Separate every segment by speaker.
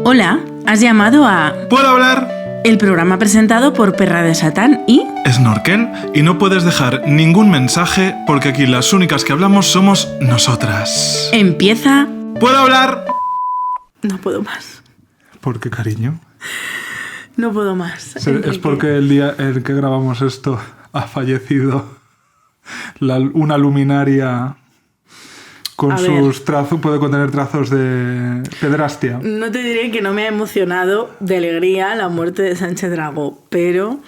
Speaker 1: Hola, has llamado a...
Speaker 2: ¿Puedo hablar?
Speaker 1: El programa presentado por Perra de Satán y...
Speaker 2: Snorkel, y no puedes dejar ningún mensaje porque aquí las únicas que hablamos somos nosotras.
Speaker 1: Empieza...
Speaker 2: ¿Puedo hablar?
Speaker 1: No puedo más.
Speaker 2: ¿Por qué, cariño?
Speaker 1: No puedo más.
Speaker 2: Es porque el día en que grabamos esto ha fallecido una luminaria con sus trazos, puede contener trazos de pederastia.
Speaker 1: No te diré que no me ha emocionado de alegría la muerte de Sánchez Dragó, pero...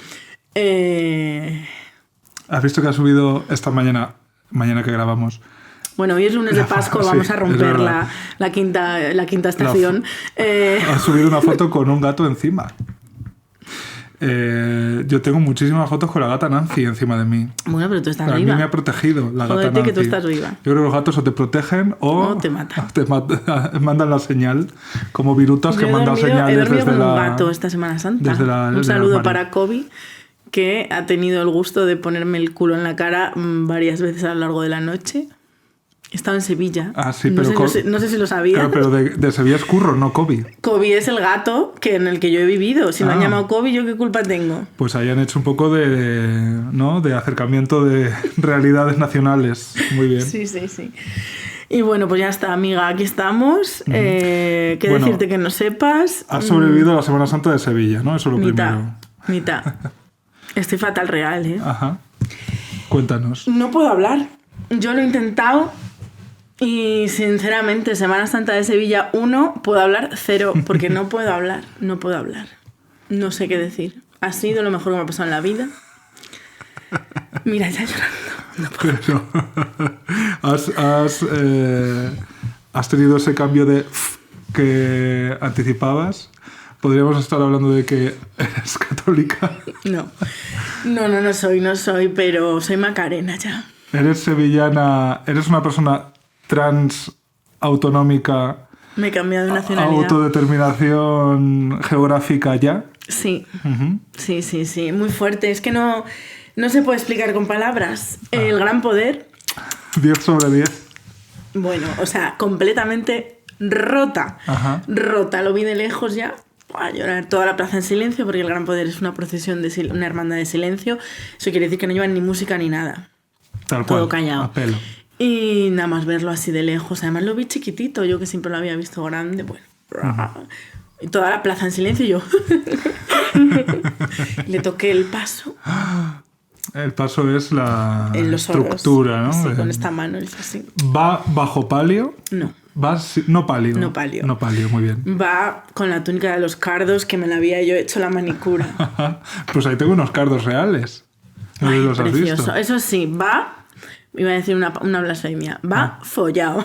Speaker 2: ¿Has visto que ha subido esta mañana que grabamos?
Speaker 1: Bueno, hoy es lunes de Pascua,
Speaker 2: sí,
Speaker 1: vamos a romper la quinta estación.
Speaker 2: Ha subido una foto con un gato encima. Yo tengo muchísimas fotos con la gata Nancy encima de mí.
Speaker 1: Bueno, pero tú estás
Speaker 2: viva. A
Speaker 1: viva.
Speaker 2: mí me ha protegido la gata Nancy.
Speaker 1: Que tú estás viva.
Speaker 2: Yo creo que los gatos o te protegen o
Speaker 1: te matan.
Speaker 2: Mandan la señal, como virutas que mandan señales
Speaker 1: desde
Speaker 2: con
Speaker 1: un gato esta Semana Santa. Un saludo para Kobe, que ha tenido el gusto de ponerme el culo en la cara varias veces a lo largo de la noche. Estaba en Sevilla.
Speaker 2: Ah, sí,
Speaker 1: no
Speaker 2: pero
Speaker 1: sé si lo sabía.
Speaker 2: Claro, pero de Sevilla es Curro, no Kobe.
Speaker 1: Kobe es el gato en el que yo he vivido. Si me han llamado Kobe, ¿yo qué culpa tengo?
Speaker 2: Pues ahí han hecho un poco de acercamiento de realidades nacionales. Muy bien.
Speaker 1: Sí. Y bueno, pues ya está, amiga, aquí estamos. Decirte que no sepas.
Speaker 2: Has sobrevivido a la Semana Santa de Sevilla, ¿no? Eso es lo primero.
Speaker 1: Mitad. Estoy fatal real, ¿eh?
Speaker 2: Ajá. Cuéntanos.
Speaker 1: No puedo hablar. Yo lo he intentado. Y sinceramente, Semana Santa de Sevilla 1, puedo hablar 0, porque no puedo hablar. No sé qué decir. Ha sido lo mejor que me ha pasado en la vida. Mira, ya llorando.
Speaker 2: ¿Has tenido ese cambio de que anticipabas? ¿Podríamos estar hablando de que eres católica?
Speaker 1: No soy, pero soy Macarena ya.
Speaker 2: ¿Eres sevillana? ¿Eres una persona trans autonómica?
Speaker 1: Me he cambiado de nacionalidad.
Speaker 2: ¿Autodeterminación geográfica ya?
Speaker 1: Sí. Uh-huh. Sí. Muy fuerte. Es que no se puede explicar con palabras. El gran poder.
Speaker 2: 10 sobre 10.
Speaker 1: Bueno, o sea, completamente rota.
Speaker 2: Ajá.
Speaker 1: Rota. Lo vi de lejos ya. A llorar toda la plaza en silencio, porque el gran poder es una procesión una hermandad de silencio. Eso quiere decir que no llevan ni música ni nada.
Speaker 2: Tal cual.
Speaker 1: Todo callado.
Speaker 2: A pelo.
Speaker 1: Y nada más verlo así de lejos. Además lo vi chiquitito, yo que siempre lo había visto grande. Bueno, y toda la plaza en silencio y yo. Le toqué el paso.
Speaker 2: El paso es la estructura, ¿no?
Speaker 1: Sí, con esta mano es así.
Speaker 2: ¿Va bajo palio?
Speaker 1: No.
Speaker 2: No palio.
Speaker 1: No palio.
Speaker 2: No palio, muy bien.
Speaker 1: Va con la túnica de los cardos, que me la había yo hecho la manicura.
Speaker 2: Pues ahí tengo unos cardos reales. No sé si los has visto.
Speaker 1: Eso sí, va... Iba a decir una blasfemia. Va follado. O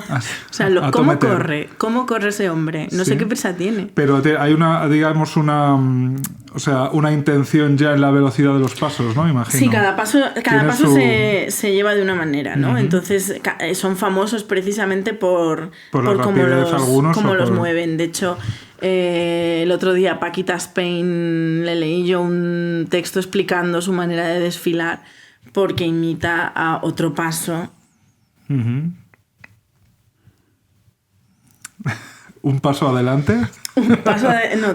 Speaker 1: sea, ¿cómo corre? ¿Cómo corre ese hombre? No sé qué prisa tiene.
Speaker 2: Pero hay una intención ya en la velocidad de los pasos, ¿no? Imagino.
Speaker 1: Sí, cada paso se lleva de una manera, ¿no? Uh-huh. Entonces, son famosos precisamente por cómo los mueven. De hecho, el otro día a Paquita Spain le leí yo un texto explicando su manera de desfilar, porque imita a otro paso.
Speaker 2: Uh-huh. ¿Un paso adelante?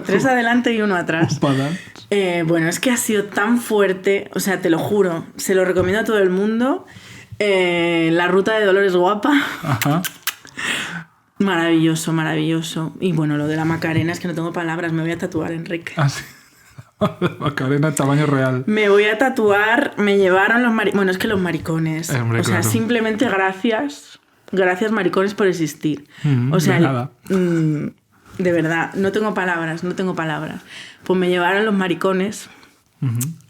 Speaker 1: Tres adelante y uno atrás. Bueno, es que ha sido tan fuerte, o sea, te lo juro, se lo recomiendo a todo el mundo. La ruta de Dolores Guapa.
Speaker 2: Ajá.
Speaker 1: Maravilloso. Y bueno, lo de la Macarena, es que no tengo palabras, me voy a tatuar, Enrique.
Speaker 2: Ah, sí. Macarena, tamaño real.
Speaker 1: Me voy a tatuar, me llevaron los maricones. Bueno, es que los maricones.
Speaker 2: Hombre,
Speaker 1: claro. Simplemente gracias maricones por existir. O sea,
Speaker 2: de nada.
Speaker 1: De verdad, no tengo palabras. Pues me llevaron los maricones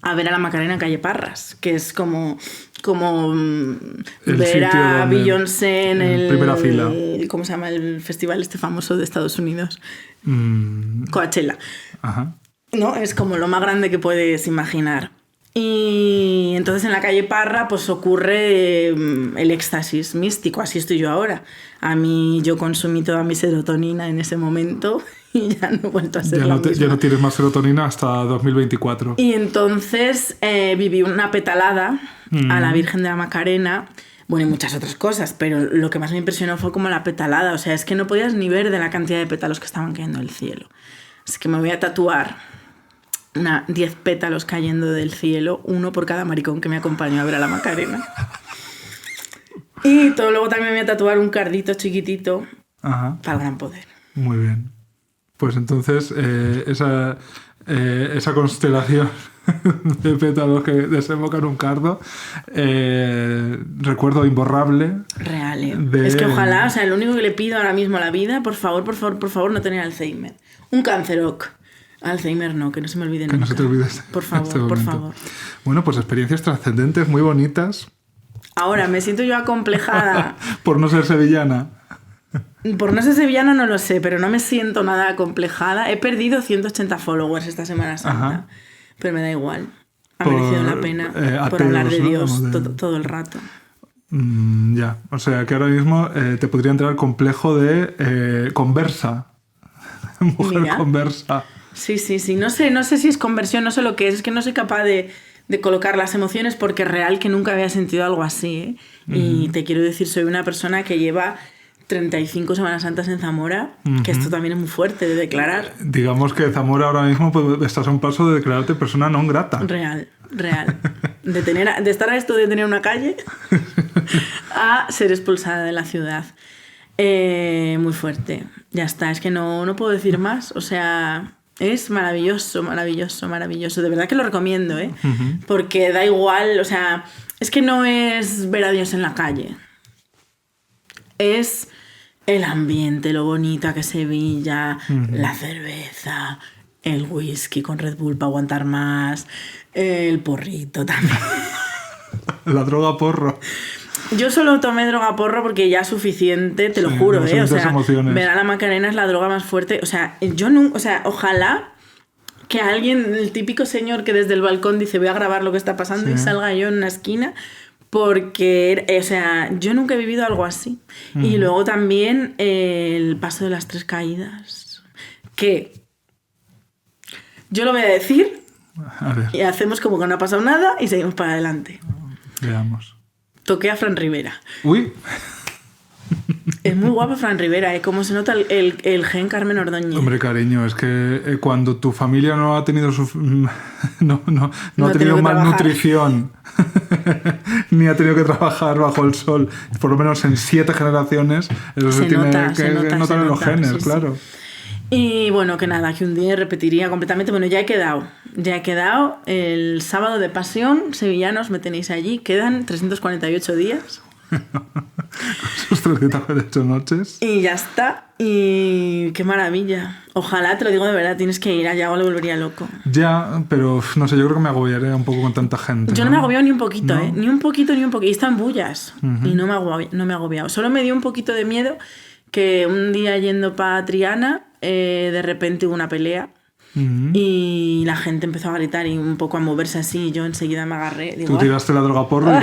Speaker 1: a ver a la Macarena en Calle Parras, que es como ver a Beyoncé en
Speaker 2: primera fila.
Speaker 1: ¿Cómo se llama el festival este famoso de Estados Unidos? Coachella.
Speaker 2: Ajá.
Speaker 1: ¿No? Es como lo más grande que puedes imaginar. Y entonces en la Calle Parra pues ocurre el éxtasis místico. Así estoy yo ahora. Yo consumí toda mi serotonina en ese momento y ya no he vuelto a ser la misma.
Speaker 2: Ya no tienes más serotonina hasta 2024.
Speaker 1: Y entonces viví una petalada a la Virgen de la Macarena Bueno, y muchas otras cosas, pero lo que más me impresionó fue como la petalada. O sea, es que no podías ni ver de la cantidad de pétalos que estaban cayendo del cielo. Así que me voy a tatuar 10 pétalos cayendo del cielo, uno por cada maricón que me acompañó a ver a la Macarena. Y luego también me voy a tatuar un cardito chiquitito. Ajá. Para el gran poder.
Speaker 2: Muy bien. Pues entonces esa constelación de pétalos que desembocan un cardo, recuerdo imborrable.
Speaker 1: Real, Es que ojalá, o sea, lo único que le pido ahora mismo a la vida, por favor, no tener Alzheimer. Un cánceroc. Alzheimer no, que no se me olvide nunca. Que
Speaker 2: no se te olvide.
Speaker 1: Por favor, por favor.
Speaker 2: Bueno, pues experiencias trascendentes, muy bonitas.
Speaker 1: Ahora, me siento yo acomplejada.
Speaker 2: Por no ser sevillana.
Speaker 1: Por no ser sevillana no lo sé, pero no me siento nada acomplejada. He perdido 180 followers esta Semana Santa. Ajá. Pero me da igual. Ha merecido la pena por hablar de Dios, ¿no? todo el rato.
Speaker 2: Ya, o sea que ahora mismo te podría entrar el complejo de conversa. Mujer Mira. Conversa.
Speaker 1: Sí. No sé si es conversión, no sé lo que es que no soy capaz de colocar las emociones porque es real que nunca había sentido algo así, ¿eh? Y te quiero decir, soy una persona que lleva 35 Semanas Santas en Zamora, que esto también es muy fuerte de declarar.
Speaker 2: Digamos que Zamora ahora mismo pues, estás a un paso de declararte persona non grata.
Speaker 1: Real. De estar a esto de tener una calle a ser expulsada de la ciudad. Muy fuerte. Ya está, es que no puedo decir más. O sea, es maravilloso. De verdad que lo recomiendo, ¿eh? Porque da igual, o sea, es que no es ver a Dios en la calle. Es el ambiente, lo bonita que es Sevilla, la cerveza, el whisky con Red Bull para aguantar más, el porrito también.
Speaker 2: La droga porro.
Speaker 1: Yo solo tomé droga porro porque ya es suficiente, te lo juro, ¿eh? O sea, ver a la Macarena es la droga más fuerte. O sea, ojalá que alguien, el típico señor que desde el balcón dice voy a grabar lo que está pasando y salga yo en una esquina. Porque, o sea, yo nunca he vivido algo así. Y luego también el paso de las 3 caídas. Que yo lo voy a decir y hacemos como que no ha pasado nada y seguimos para adelante.
Speaker 2: Veamos.
Speaker 1: Toqué a Fran Rivera.
Speaker 2: Uy.
Speaker 1: Es muy guapo Fran Rivera, ¿eh? Cómo se nota el gen Carmen Ordóñez.
Speaker 2: Hombre, cariño, es que cuando tu familia no ha tenido no ha tenido malnutrición ni ha tenido que trabajar bajo el sol, por lo menos en 7 generaciones, eso se tiene que notar en los genes, sí, claro. Sí.
Speaker 1: Y bueno, que nada, que un día repetiría completamente. Bueno, ya he quedado el sábado de Pasión, sevillanos, me tenéis allí, quedan 348 días.
Speaker 2: Sus 348 noches.
Speaker 1: Y ya está. Y qué maravilla. Ojalá, te lo digo de verdad, tienes que ir allá o le volvería loco.
Speaker 2: Ya, pero no sé, yo creo que me agobiaría un poco con tanta gente.
Speaker 1: Yo no me he agobiado ni un poquito, ¿no? Ni un poquito. Y están bullas. Y no me he agobiado. Solo me dio un poquito de miedo que un día yendo para Triana, de repente hubo una pelea. Y la gente empezó a gritar y un poco a moverse así. Y yo enseguida me agarré. Digo,
Speaker 2: tú tiraste la droga porro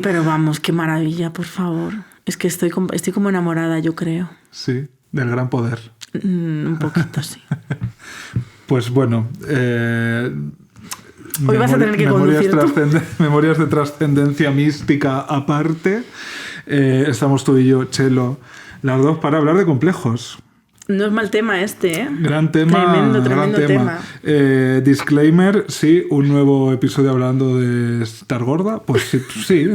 Speaker 1: pero vamos, qué maravilla, por favor. Es que estoy como enamorada, yo creo.
Speaker 2: Sí, del gran poder.
Speaker 1: Un poquito, sí.
Speaker 2: Pues bueno,
Speaker 1: hoy vas a tener que conducir
Speaker 2: memorias de trascendencia mística aparte. Estamos tú y yo, Chelo, las dos para hablar de complejos.
Speaker 1: No es mal tema este, ¿eh?
Speaker 2: Gran tema. Tremendo tema. Disclaimer, sí, un nuevo episodio hablando de estar gorda. Pues sí,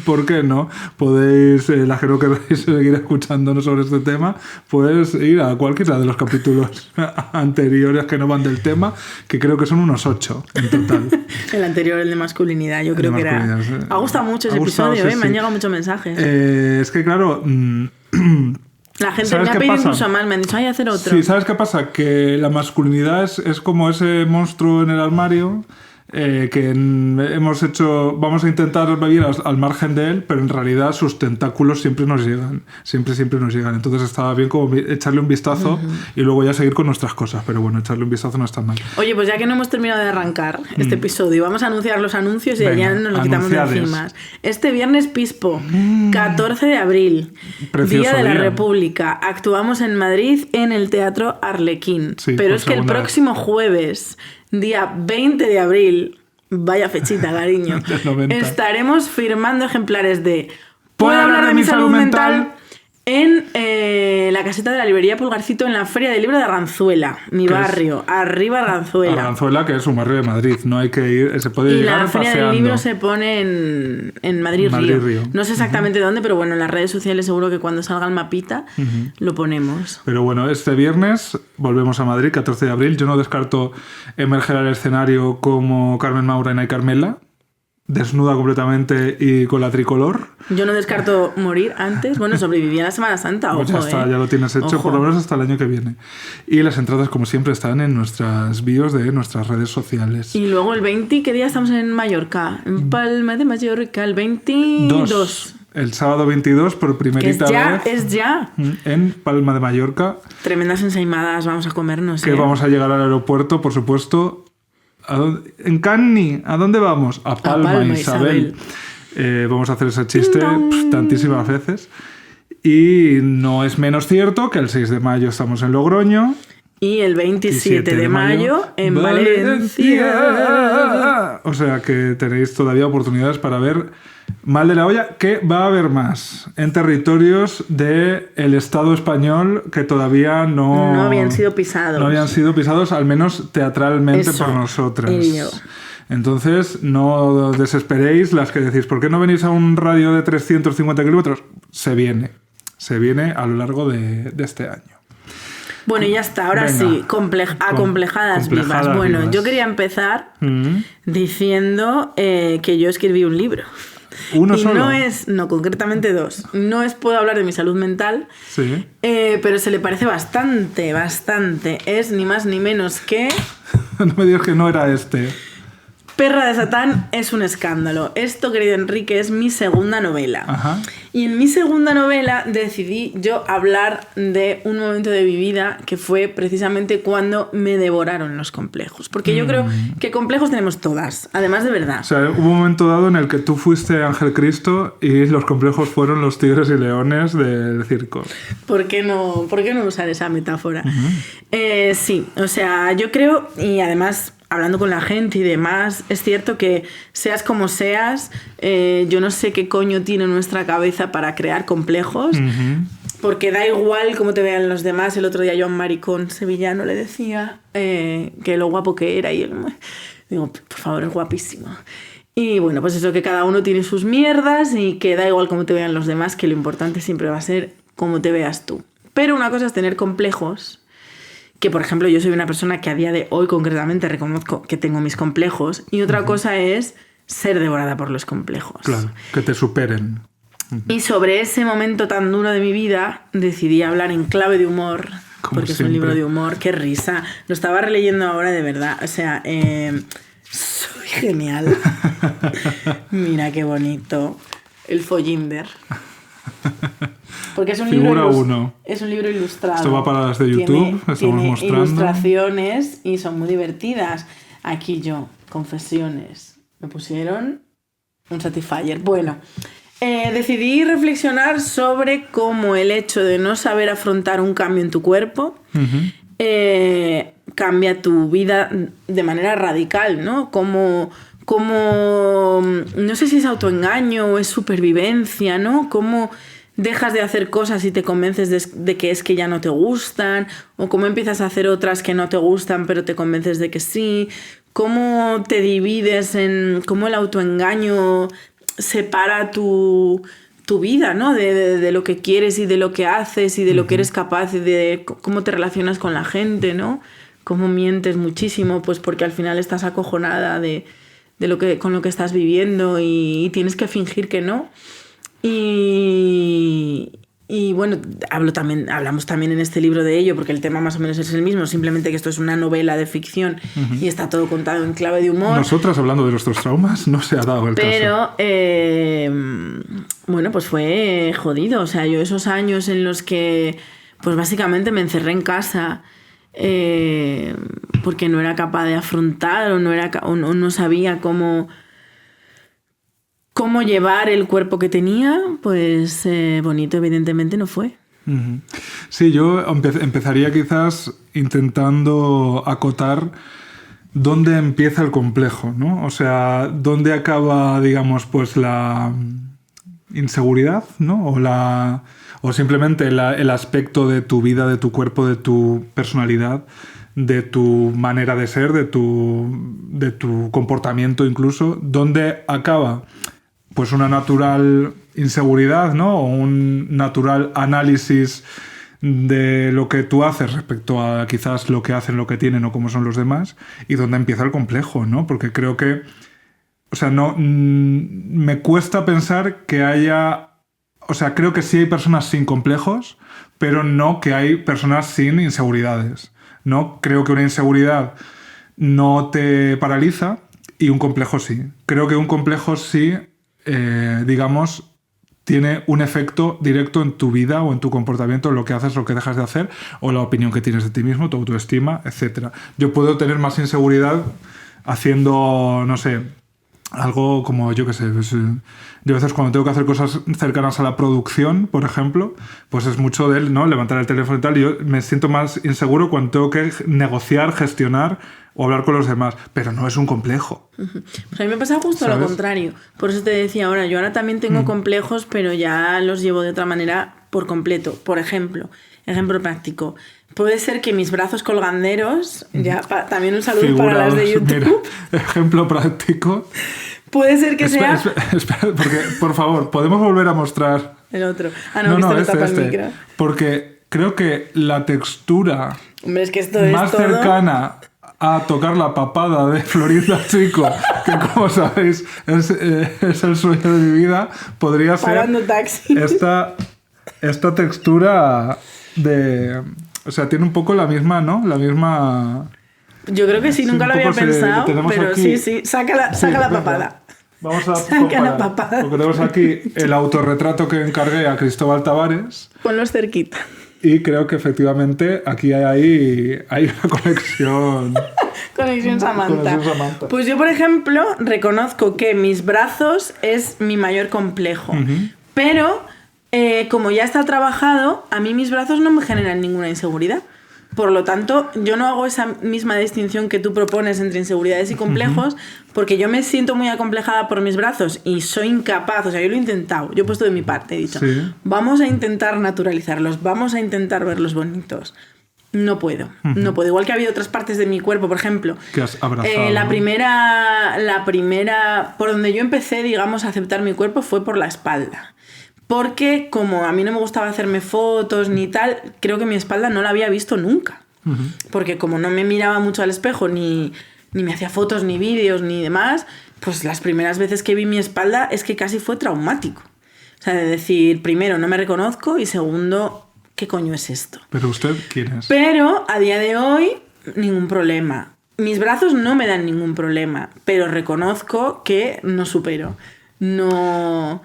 Speaker 2: ¿por qué no? Podéis, la que no queráis seguir escuchándonos sobre este tema, pues ir a cualquiera de los capítulos anteriores que no van del tema, que creo que son unos 8 en total.
Speaker 1: El anterior, el de masculinidad, yo creo que era... Sí. Ha gustado mucho ese episodio, ¿eh? Sí. Me han llegado muchos mensajes.
Speaker 2: Es que claro...
Speaker 1: La gente me ha pedido incluso más, me han dicho, ay, hacer otro.
Speaker 2: Sí, ¿sabes qué pasa? Que la masculinidad es como ese monstruo en el armario que vamos a intentar vivir al margen de él, pero en realidad sus tentáculos siempre nos llegan. Siempre nos llegan. Entonces estaba bien como echarle un vistazo y luego ya seguir con nuestras cosas. Pero bueno, echarle un vistazo no está mal.
Speaker 1: Oye, pues ya que no hemos terminado de arrancar este episodio, vamos a anunciar los anuncios y ya nos lo quitamos de encima. Este viernes Pispo, 14 de abril,
Speaker 2: Precioso
Speaker 1: Día de la República. Actuamos en Madrid en el Teatro Arlequín. Sí, pero es que el próximo jueves, día 20 de abril, Vaya fechita, cariño.
Speaker 2: Del 90.
Speaker 1: Estaremos firmando ejemplares de ¿Puedo hablar de mi salud mental? En la caseta de la librería Pulgarcito, en la Feria del Libro de Arganzuela, mi barrio, arriba Arganzuela.
Speaker 2: Arganzuela, que es un barrio de Madrid, no hay que ir, se puede llegar paseando. Y la Feria del Libro
Speaker 1: se pone en Madrid Río. No sé exactamente dónde, pero bueno, en las redes sociales seguro que cuando salga el mapita lo ponemos.
Speaker 2: Pero bueno, este viernes volvemos a Madrid, 14 de abril. Yo no descarto emerger al escenario como Carmen Maura en Ay Carmela, desnuda completamente y con la tricolor.
Speaker 1: Yo no descarto morir antes. Bueno, sobreviví a la Semana Santa, ojo.
Speaker 2: Pues ya está, ya lo tienes hecho, ojo. Por lo menos hasta el año que viene. Y las entradas, como siempre, están en nuestras bios de nuestras redes sociales.
Speaker 1: Y luego el 20, ¿qué día estamos en Mallorca? En Palma de Mallorca, el 22.
Speaker 2: El sábado 22, por primerita vez.
Speaker 1: Es ya.
Speaker 2: En Palma de Mallorca.
Speaker 1: Tremendas ensaimadas vamos a comernos.
Speaker 2: Que vamos a llegar al aeropuerto, por supuesto. En Canny, ¿a dónde vamos? A Palma Isabel. Vamos a hacer ese chiste tantísimas veces. Y no es menos cierto que el 6 de mayo estamos en Logroño.
Speaker 1: Y el 27 de mayo en Valencia.
Speaker 2: O sea que tenéis todavía oportunidades para ver Mal de la Olla, que va a haber más en territorios del Estado español que todavía no
Speaker 1: habían sido pisados.
Speaker 2: No habían sido pisados, al menos teatralmente por nosotras. Entonces, no desesperéis las que decís, ¿por qué no venís a un radio de 350 kilómetros? Se viene a lo largo de este año.
Speaker 1: Bueno, y ya está, ahora sí, acomplejadas vivas. Bueno, yo quería empezar diciendo que yo escribí un libro.
Speaker 2: ¿Uno solo?
Speaker 1: No, concretamente 2. No es Puedo hablar de mi salud mental,
Speaker 2: sí.
Speaker 1: Pero se le parece bastante. Es ni más ni menos que...
Speaker 2: No me digas que no era este.
Speaker 1: Perra de Satán es un escándalo. Esto, querido Enrique, es mi segunda novela.
Speaker 2: Ajá.
Speaker 1: Y en mi segunda novela decidí yo hablar de un momento de mi vida que fue precisamente cuando me devoraron los complejos. Porque yo creo que complejos tenemos todas, además de verdad.
Speaker 2: O sea, hubo un momento dado en el que tú fuiste Ángel Cristo y los complejos fueron los tigres y leones del circo.
Speaker 1: ¿Por qué no usar esa metáfora? Sí, o sea, yo creo, y además... hablando con la gente y demás, es cierto que seas como seas, yo no sé qué coño tiene nuestra cabeza para crear complejos, porque da igual cómo te vean los demás. El otro día yo a un maricón sevillano le decía que lo guapo que era, y él, digo, por favor, es guapísimo. Y bueno, pues eso, que cada uno tiene sus mierdas y que da igual cómo te vean los demás, que lo importante siempre va a ser cómo te veas tú. Pero una cosa es tener complejos, que por ejemplo yo soy una persona que a día de hoy concretamente reconozco que tengo mis complejos, y otra cosa es ser devorada por los complejos.
Speaker 2: Claro, que te superen.
Speaker 1: Y sobre ese momento tan duro de mi vida decidí hablar en clave de humor, porque es un libro de humor. ¡Qué risa! Lo estaba releyendo ahora, de verdad, o sea, soy genial. Mira qué bonito el Follinder. Porque es un libro ilustrado.
Speaker 2: Esto va para las de YouTube, estamos mostrando.
Speaker 1: Ilustraciones y son muy divertidas. Aquí yo, confesiones. Me pusieron un Satisfyer. Bueno, decidí reflexionar sobre cómo el hecho de no saber afrontar un cambio en tu cuerpo cambia tu vida de manera radical, ¿no? Como no sé si es autoengaño o es supervivencia, ¿no? Cómo dejas de hacer cosas y te convences de que es que ya no te gustan, o cómo empiezas a hacer otras que no te gustan pero te convences de que sí, cómo te divides en cómo el autoengaño separa tu vida, ¿no? De lo que quieres y de lo que haces y de lo que eres capaz, y de cómo te relacionas con la gente, ¿no? Cómo mientes muchísimo, pues porque al final estás acojonada con lo que estás viviendo y tienes que fingir que no. Y bueno, hablamos también en este libro de ello, porque el tema más o menos es el mismo, simplemente que esto es una novela de ficción y está todo contado en clave de humor.
Speaker 2: Nosotras, hablando de nuestros traumas, no se ha dado el caso.
Speaker 1: Pero, bueno, pues fue jodido. O sea, yo esos años en los que, pues básicamente me encerré en casa porque no era capaz de afrontar o no sabía cómo llevar el cuerpo que tenía, pues bonito evidentemente no fue.
Speaker 2: Sí, yo empezaría quizás intentando acotar ¿dónde empieza el complejo, ¿no? O sea, ¿dónde acaba, digamos, pues la inseguridad, ¿no? O simplemente el aspecto de tu vida, de tu cuerpo, de tu personalidad, de tu manera de ser, de tu comportamiento incluso. ¿Dónde acaba? Pues una natural inseguridad, ¿no? O un natural análisis de lo que tú haces respecto a quizás lo que hacen, lo que tienen o cómo son los demás, y dónde empieza el complejo, ¿no? Porque creo que, o sea, no me cuesta pensar que haya, o sea, creo que sí hay personas sin complejos, pero no que hay personas sin inseguridades, ¿no? Creo que una inseguridad no te paraliza y un complejo sí. Creo que un complejo sí, digamos, tiene un efecto directo en tu vida o en tu comportamiento, en lo que haces, lo que dejas de hacer, o la opinión que tienes de ti mismo, tu autoestima, etc. Yo puedo tener más inseguridad haciendo, no sé, algo como, yo qué sé, pues, yo a veces cuando tengo que hacer cosas cercanas a la producción, por ejemplo, pues es mucho de, ¿no?, levantar el teléfono y tal, y yo me siento más inseguro cuando tengo que negociar, gestionar o hablar con los demás, pero no es un complejo.
Speaker 1: Pues a mí me pasa justo lo contrario. Por eso te decía ahora, yo ahora también tengo complejos, pero ya los llevo de otra manera por completo. Por ejemplo práctico, puede ser que mis brazos colganderos, ya también un saludo para las de YouTube.
Speaker 2: Mira, ejemplo práctico.
Speaker 1: Puede ser que sea...
Speaker 2: Espera, porque, por favor, ¿podemos volver a mostrar?
Speaker 1: El otro. Ah, no, no, tapa el micro.
Speaker 2: Porque creo que la textura
Speaker 1: Hombre, es que esto
Speaker 2: más cercana a tocar la papada de Florinda Chico, que como sabéis es el sueño de mi vida, podría ser
Speaker 1: parando taxi.
Speaker 2: Esta textura de... O sea, tiene un poco la misma, ¿no? La misma...
Speaker 1: Yo creo que sí, nunca lo había pensado, pero aquí, sí, saca la papada.
Speaker 2: Vamos a comparar, porque tenemos aquí el autorretrato que encargué a Cristóbal Tavares.
Speaker 1: Ponlos cerquita.
Speaker 2: Y creo que efectivamente aquí hay una conexión.
Speaker 1: Conexión Samantha. Pues yo, por ejemplo, reconozco que mis brazos es mi mayor complejo. Pero, como ya está trabajado, a mí mis brazos no me generan ninguna inseguridad. Por lo tanto, yo no hago esa misma distinción que tú propones entre inseguridades y complejos, porque yo me siento muy acomplejada por mis brazos y soy incapaz, o sea, yo lo he intentado, yo he puesto de mi parte, he dicho, vamos a intentar naturalizarlos, vamos a intentar verlos bonitos. No puedo, no puedo. Igual que ha habido otras partes de mi cuerpo, por ejemplo.
Speaker 2: Que has abrazado.
Speaker 1: La primera, por donde yo empecé, digamos, a aceptar mi cuerpo fue por la espalda. Porque como a mí no me gustaba hacerme fotos ni tal, creo que mi espalda no la había visto nunca. Porque como no me miraba mucho al espejo, ni me hacía fotos, ni vídeos, ni demás, pues las primeras veces que vi mi espalda es que casi fue traumático. O sea, de decir, primero, no me reconozco y segundo, ¿qué coño es esto?
Speaker 2: ¿Pero usted quién es?
Speaker 1: Pero a día de hoy, ningún problema. Mis brazos no me dan ningún problema, pero reconozco que no supero. No,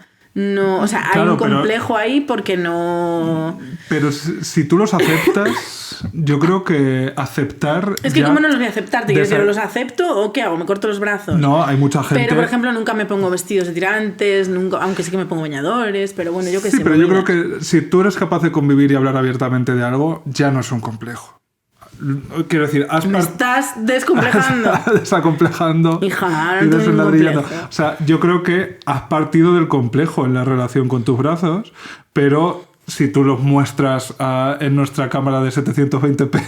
Speaker 1: o sea, claro, hay un complejo ahí porque no...
Speaker 2: Pero si tú los aceptas, yo creo que aceptar...
Speaker 1: Es que ¿cómo no los voy a aceptar? ¿Te quieres decir, los acepto o qué hago? ¿Me corto los brazos?
Speaker 2: No, hay mucha gente...
Speaker 1: Pero, por ejemplo, nunca me pongo vestidos de tirantes, nunca, aunque sí que me pongo bañadores, pero bueno, yo qué sé.
Speaker 2: Sí, pero yo creo que si tú eres capaz de convivir y hablar abiertamente de algo, ya no es un complejo. Quiero decir,
Speaker 1: me estás descomplejando.
Speaker 2: Desacomplejando.
Speaker 1: Hija, no tengo ningún complejo.
Speaker 2: O sea, yo creo que has partido del complejo en la relación con tus brazos, pero si tú los muestras en nuestra cámara de 720p,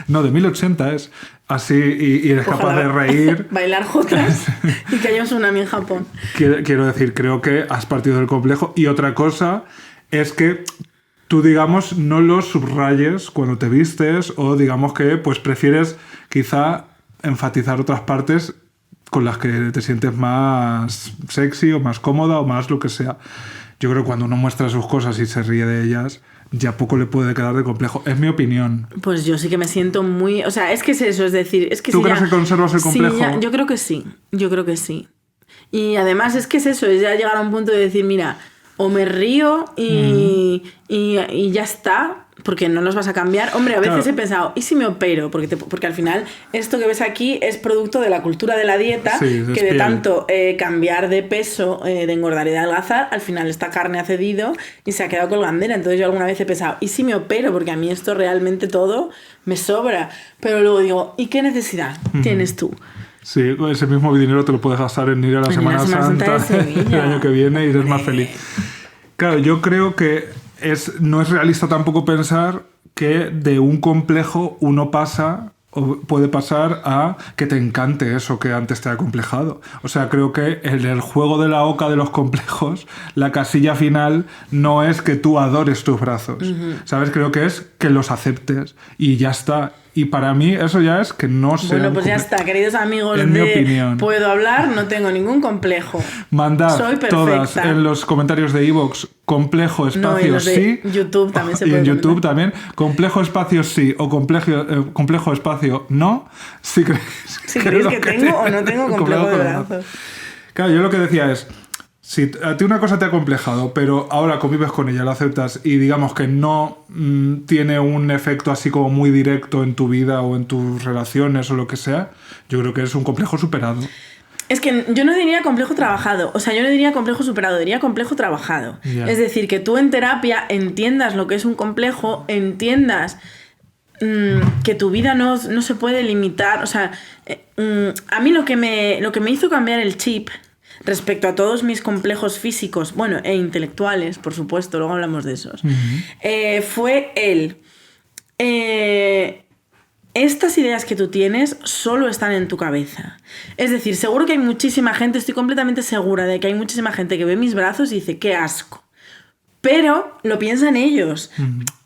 Speaker 2: no, de 1080 es así, y eres capaz de reír.
Speaker 1: Bailar jotas y que haya un tsunami en Japón.
Speaker 2: Quiero decir, creo que has partido del complejo. Y otra cosa es que tú, digamos, no los subrayes cuando te vistes, o digamos que pues prefieres quizá enfatizar otras partes con las que te sientes más sexy o más cómoda o más lo que sea. Yo creo que cuando uno muestra sus cosas y se ríe de ellas, ya poco le puede quedar de complejo. Es mi opinión.
Speaker 1: Pues yo sí que me siento muy... O sea, es que es eso, es decir... Es que
Speaker 2: ¿Tú crees que conservas el complejo?
Speaker 1: Sí, yo creo que sí. Y además es que es eso, es ya llegar a un punto de decir, mira... O me río y ya está, porque no los vas a cambiar. Hombre, a veces he pensado, ¿y si me opero? Porque al final esto que ves aquí es producto de la cultura de la dieta, que de tanto cambiar de peso, de engordar y de adelgazar, al final esta carne ha cedido y se ha quedado colgandera. Entonces yo alguna vez he pensado, ¿y si me opero? Porque a mí esto realmente todo me sobra. Pero luego digo, ¿y qué necesidad tienes tú?
Speaker 2: Sí, ese mismo dinero te lo puedes gastar en ir a la Semana Santa el año que viene y eres más feliz. Claro, yo creo que no es realista tampoco pensar que de un complejo uno pasa o puede pasar a que te encante eso que antes te ha acomplejado. O sea, creo que en el juego de la oca de los complejos, la casilla final no es que tú adores tus brazos, ¿sabes? Creo que es que los aceptes y ya está. Y para mí eso ya es que no sé.
Speaker 1: Bueno, pues ya está, queridos amigos
Speaker 2: en mi opinión.
Speaker 1: Puedo hablar, no tengo ningún complejo.
Speaker 2: Mandad
Speaker 1: Soy perfecta.
Speaker 2: Todas en los comentarios de iVoox, complejo espacio sí.
Speaker 1: YouTube también se
Speaker 2: puede. Y en
Speaker 1: comentar.
Speaker 2: YouTube también, complejo espacio sí o complejo espacio no. Si
Speaker 1: creéis que tengo o no tengo complejo de brazos.
Speaker 2: Claro, yo lo que decía es, si a ti una cosa te ha complejado, pero ahora convives con ella, la aceptas y digamos que no tiene un efecto así como muy directo en tu vida o en tus relaciones o lo que sea, yo creo que es un complejo superado.
Speaker 1: Es que yo no diría complejo trabajado, o sea, yo no diría complejo superado, diría complejo trabajado. Yeah. Es decir, que tú en terapia entiendas lo que es un complejo, entiendas que tu vida no se puede limitar. O sea, a mí lo que me hizo cambiar el chip respecto a todos mis complejos físicos, bueno, e intelectuales, por supuesto, luego hablamos de esos, fue estas ideas que tú tienes solo están en tu cabeza. Es decir, seguro que hay muchísima gente, estoy completamente segura de que hay muchísima gente que ve mis brazos y dice, qué asco. Pero lo piensan ellos.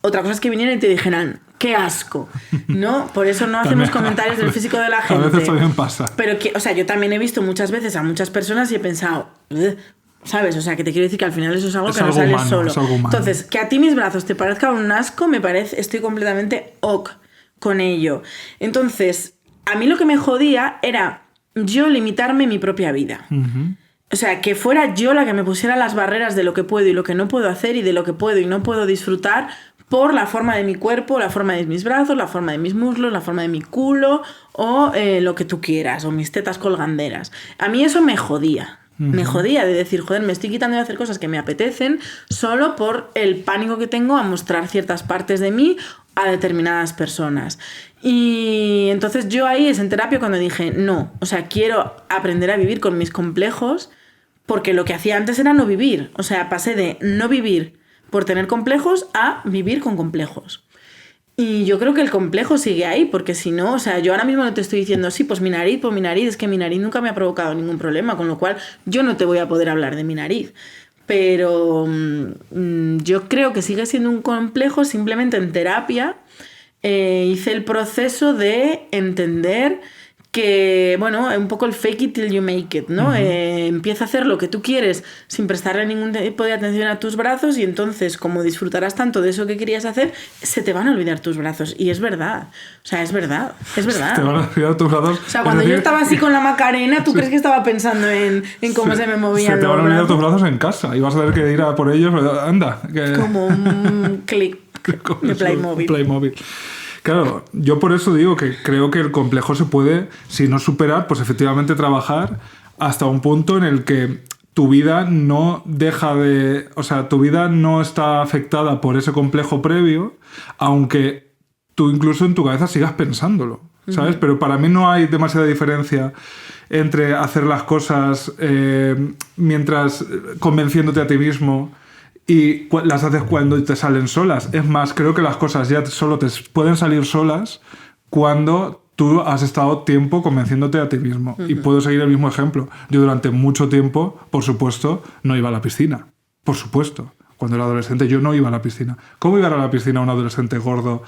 Speaker 1: Otra cosa es que vinieran y te dijeran, qué asco, ¿no? Por eso no hacemos comentarios del físico de la gente.
Speaker 2: A veces también pasa.
Speaker 1: Pero o sea, yo también he visto muchas veces a muchas personas y he pensado, ¿sabes? O sea, que te quiero decir que al final eso es algo que no sale solo. Entonces, que a ti mis brazos te parezcan un asco, estoy completamente ok con ello. Entonces, a mí lo que me jodía era yo limitarme mi propia vida. O sea, que fuera yo la que me pusiera las barreras de lo que puedo y lo que no puedo hacer y de lo que puedo y no puedo disfrutar por la forma de mi cuerpo, la forma de mis brazos, la forma de mis muslos, la forma de mi culo o lo que tú quieras, o mis tetas colganderas. A mí eso me jodía. Me jodía de decir, joder, me estoy quitando de hacer cosas que me apetecen solo por el pánico que tengo a mostrar ciertas partes de mí a determinadas personas. Y entonces yo ahí es en terapia cuando dije, no, o sea, quiero aprender a vivir con mis complejos, porque lo que hacía antes era no vivir. O sea, pasé de no vivir por tener complejos a vivir con complejos. Y yo creo que el complejo sigue ahí, porque si no, o sea, yo ahora mismo no te estoy diciendo, sí, pues mi nariz, es que mi nariz nunca me ha provocado ningún problema, con lo cual yo no te voy a poder hablar de mi nariz. Pero yo creo que sigue siendo un complejo. Simplemente en terapia hice el proceso de entender que, bueno, un poco el fake it till you make it, ¿no? Empieza a hacer lo que tú quieres sin prestarle ningún tipo de atención a tus brazos y entonces, como disfrutarás tanto de eso que querías hacer, se te van a olvidar tus brazos. Y es verdad. O sea, es verdad. Es verdad.
Speaker 2: Se te van a olvidar tus brazos.
Speaker 1: O sea, cuando yo estaba así con la Macarena, ¿tú crees que estaba pensando en cómo se me movían los brazos?
Speaker 2: Se te van a olvidar tus brazos en casa y vas a tener que ir a por ellos. Anda.
Speaker 1: Como un clic de Playmobil.
Speaker 2: Claro, yo por eso digo que creo que el complejo se puede, si no superar, pues efectivamente trabajar hasta un punto en el que tu vida no deja de... O sea, tu vida no está afectada por ese complejo previo, aunque tú incluso en tu cabeza sigas pensándolo, ¿sabes? Pero para mí no hay demasiada diferencia entre hacer las cosas mientras convenciéndote a ti mismo y las haces cuando te salen solas. Es más, creo que las cosas ya solo te pueden salir solas cuando tú has estado tiempo convenciéndote a ti mismo. Y puedo seguir el mismo ejemplo. Yo durante mucho tiempo, por supuesto, no iba a la piscina. Por supuesto. Cuando era adolescente yo no iba a la piscina. ¿Cómo iba a la piscina un adolescente gordo,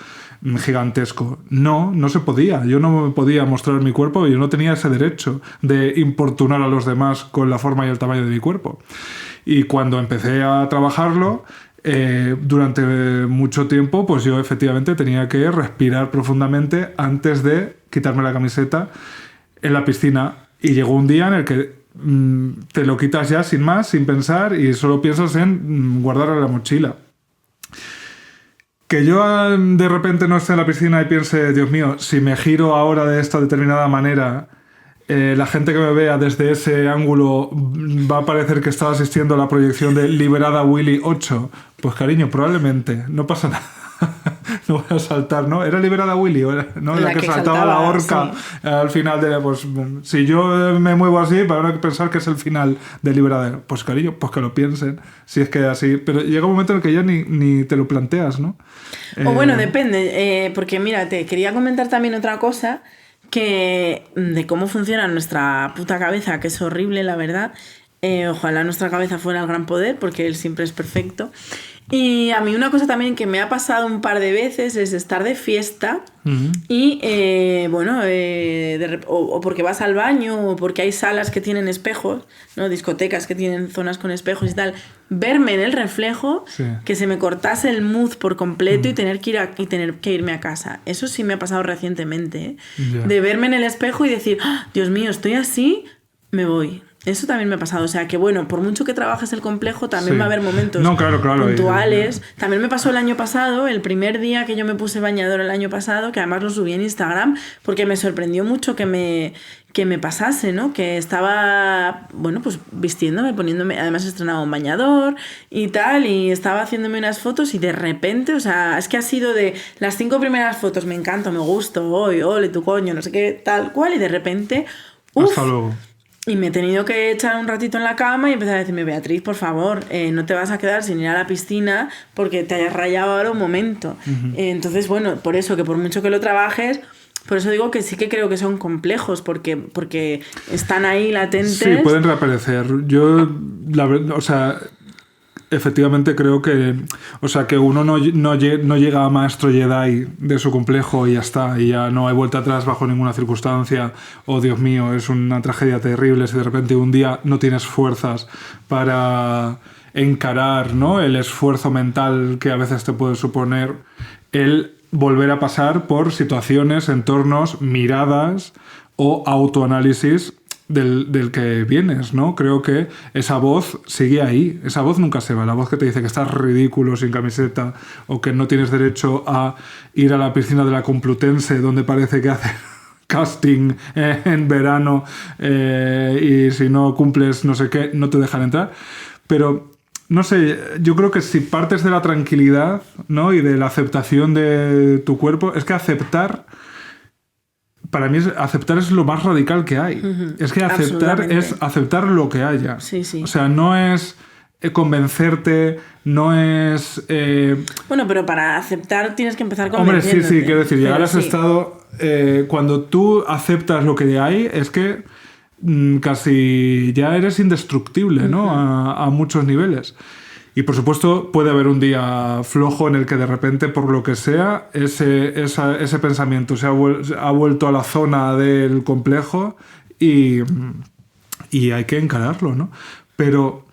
Speaker 2: gigantesco? No se podía. Yo no me podía mostrar mi cuerpo y yo no tenía ese derecho de importunar a los demás con la forma y el tamaño de mi cuerpo. Y cuando empecé a trabajarlo, durante mucho tiempo, pues yo efectivamente tenía que respirar profundamente antes de quitarme la camiseta en la piscina. Y llegó un día en el que te lo quitas ya sin más, sin pensar, y solo piensas en guardar en la mochila. Que yo de repente no esté en la piscina y piense, Dios mío, si me giro ahora de esta determinada manera, la gente que me vea desde ese ángulo va a parecer que estaba asistiendo a la proyección de Liberada Willy 8. Pues cariño, probablemente, no pasa nada. No voy a saltar, ¿no? ¿Era Liberada Willy? ¿No? La que saltaba la horca, sí. Al final de... Pues si yo me muevo así, van a pensar que es el final de Liberada. Pues cariño, pues que lo piensen, si es que así... Pero llega un momento en el que ya ni te lo planteas, ¿no?
Speaker 1: O bueno, depende, porque mira, te quería comentar también otra cosa, que de cómo funciona nuestra puta cabeza, que es horrible, la verdad. Ojalá nuestra cabeza fuera el gran poder, porque él siempre es perfecto. Y a mí una cosa también que me ha pasado un par de veces es estar de fiesta y, o porque vas al baño o porque hay salas que tienen espejos, ¿no? Discotecas que tienen zonas con espejos y tal, verme en el reflejo, sí. Que se me cortase el mood por completo y tener que irme a casa. Eso sí me ha pasado recientemente, ¿eh? Yeah. De verme en el espejo y decir, ¡oh, Dios mío, estoy así, me voy! Eso también me ha pasado, o sea que bueno, por mucho que trabajes el complejo, también va a haber momentos puntuales. También me pasó el año pasado, el primer día que yo me puse bañador el año pasado, que además lo subí en Instagram, porque me sorprendió mucho que me pasase, ¿no? Que estaba, bueno, pues vistiéndome, poniéndome, además estrenaba un bañador y tal, y estaba haciéndome unas fotos y de repente, o sea, es que ha sido de las 5 primeras fotos, me encanta, me gusto, hoy, ole tu coño, no sé qué, tal cual, y de repente,
Speaker 2: hasta luego.
Speaker 1: Y me he tenido que echar un ratito en la cama y empezar a decirme, Beatriz, por favor, no te vas a quedar sin ir a la piscina porque te hayas rayado ahora un momento. Entonces, bueno, por eso, que por mucho que lo trabajes, por eso digo que sí que creo que son complejos, porque están ahí latentes.
Speaker 2: Sí, pueden reaparecer. Yo, o sea, efectivamente creo que, o sea, que uno no llega a maestro Jedi de su complejo y ya está, y ya no hay vuelta atrás bajo ninguna circunstancia. Oh, Dios mío, es una tragedia terrible si de repente un día no tienes fuerzas para encarar, ¿no?, el esfuerzo mental que a veces te puede suponer el volver a pasar por situaciones, entornos, miradas o autoanálisis del que vienes, ¿no? Creo que esa voz sigue ahí, esa voz nunca se va, la voz que te dice que estás ridículo sin camiseta o que no tienes derecho a ir a la piscina de la Complutense donde parece que hace casting en verano y si no cumples no sé qué, no te dejan entrar. Pero no sé, yo creo que si partes de la tranquilidad, ¿no?, y de la aceptación de tu cuerpo, es que para mí aceptar es lo más radical que hay. Es que aceptar es aceptar lo que haya.
Speaker 1: Sí, sí.
Speaker 2: O sea, no es convencerte, no es...
Speaker 1: Bueno, pero para aceptar tienes que empezar convenciéndote.
Speaker 2: Hombre, sí, quiero decir, llegar a ese estado... cuando tú aceptas lo que hay, es que casi ya eres indestructible, ¿no? A muchos niveles. Y por supuesto puede haber un día flojo en el que de repente, por lo que sea, ese pensamiento se ha vuelto a la zona del complejo y hay que encararlo, ¿no? Pero,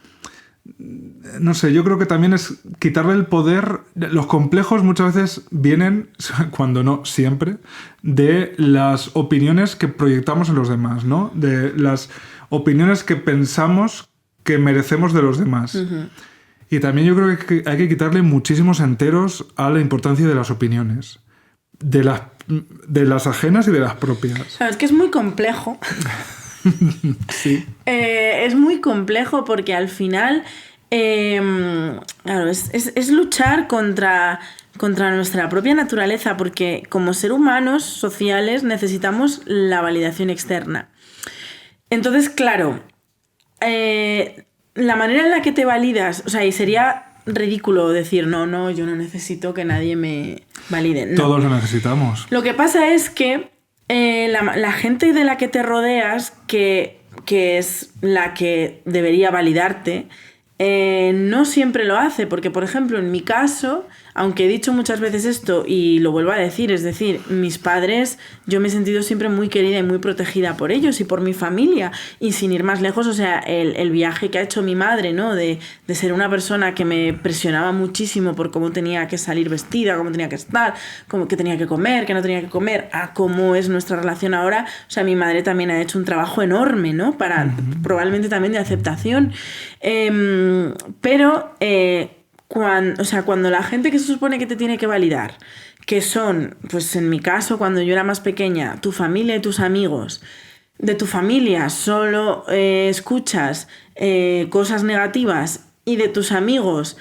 Speaker 2: no sé, yo creo que también es quitarle el poder. Los complejos muchas veces vienen, cuando no siempre, de las opiniones que proyectamos en los demás, ¿no? De las opiniones que pensamos que merecemos de los demás. Y también yo creo que hay que quitarle muchísimos enteros a la importancia de las opiniones. De las ajenas y de las propias.
Speaker 1: Es que es muy complejo.
Speaker 2: Sí.
Speaker 1: Es muy complejo porque al final, claro, es luchar contra nuestra propia naturaleza, porque como seres humanos sociales necesitamos la validación externa. Entonces, claro, la manera en la que te validas, o sea, y sería ridículo decir, no, yo no necesito que nadie me valide. No.
Speaker 2: Todos lo necesitamos.
Speaker 1: Lo que pasa es que la gente de la que te rodeas, que es la que debería validarte, no siempre lo hace, porque por ejemplo en mi caso, aunque he dicho muchas veces esto y lo vuelvo a decir, es decir, mis padres, yo me he sentido siempre muy querida y muy protegida por ellos y por mi familia, y sin ir más lejos, o sea, el viaje que ha hecho mi madre, ¿no? De ser una persona que me presionaba muchísimo por cómo tenía que salir vestida, cómo tenía que estar, cómo que tenía que comer, que no tenía que comer, a cómo es nuestra relación ahora. O sea, mi madre también ha hecho un trabajo enorme, ¿no? Para probablemente también de aceptación, pero cuando la gente que se supone que te tiene que validar, que son, pues en mi caso, cuando yo era más pequeña, tu familia y tus amigos, de tu familia solo escuchas cosas negativas y de tus amigos...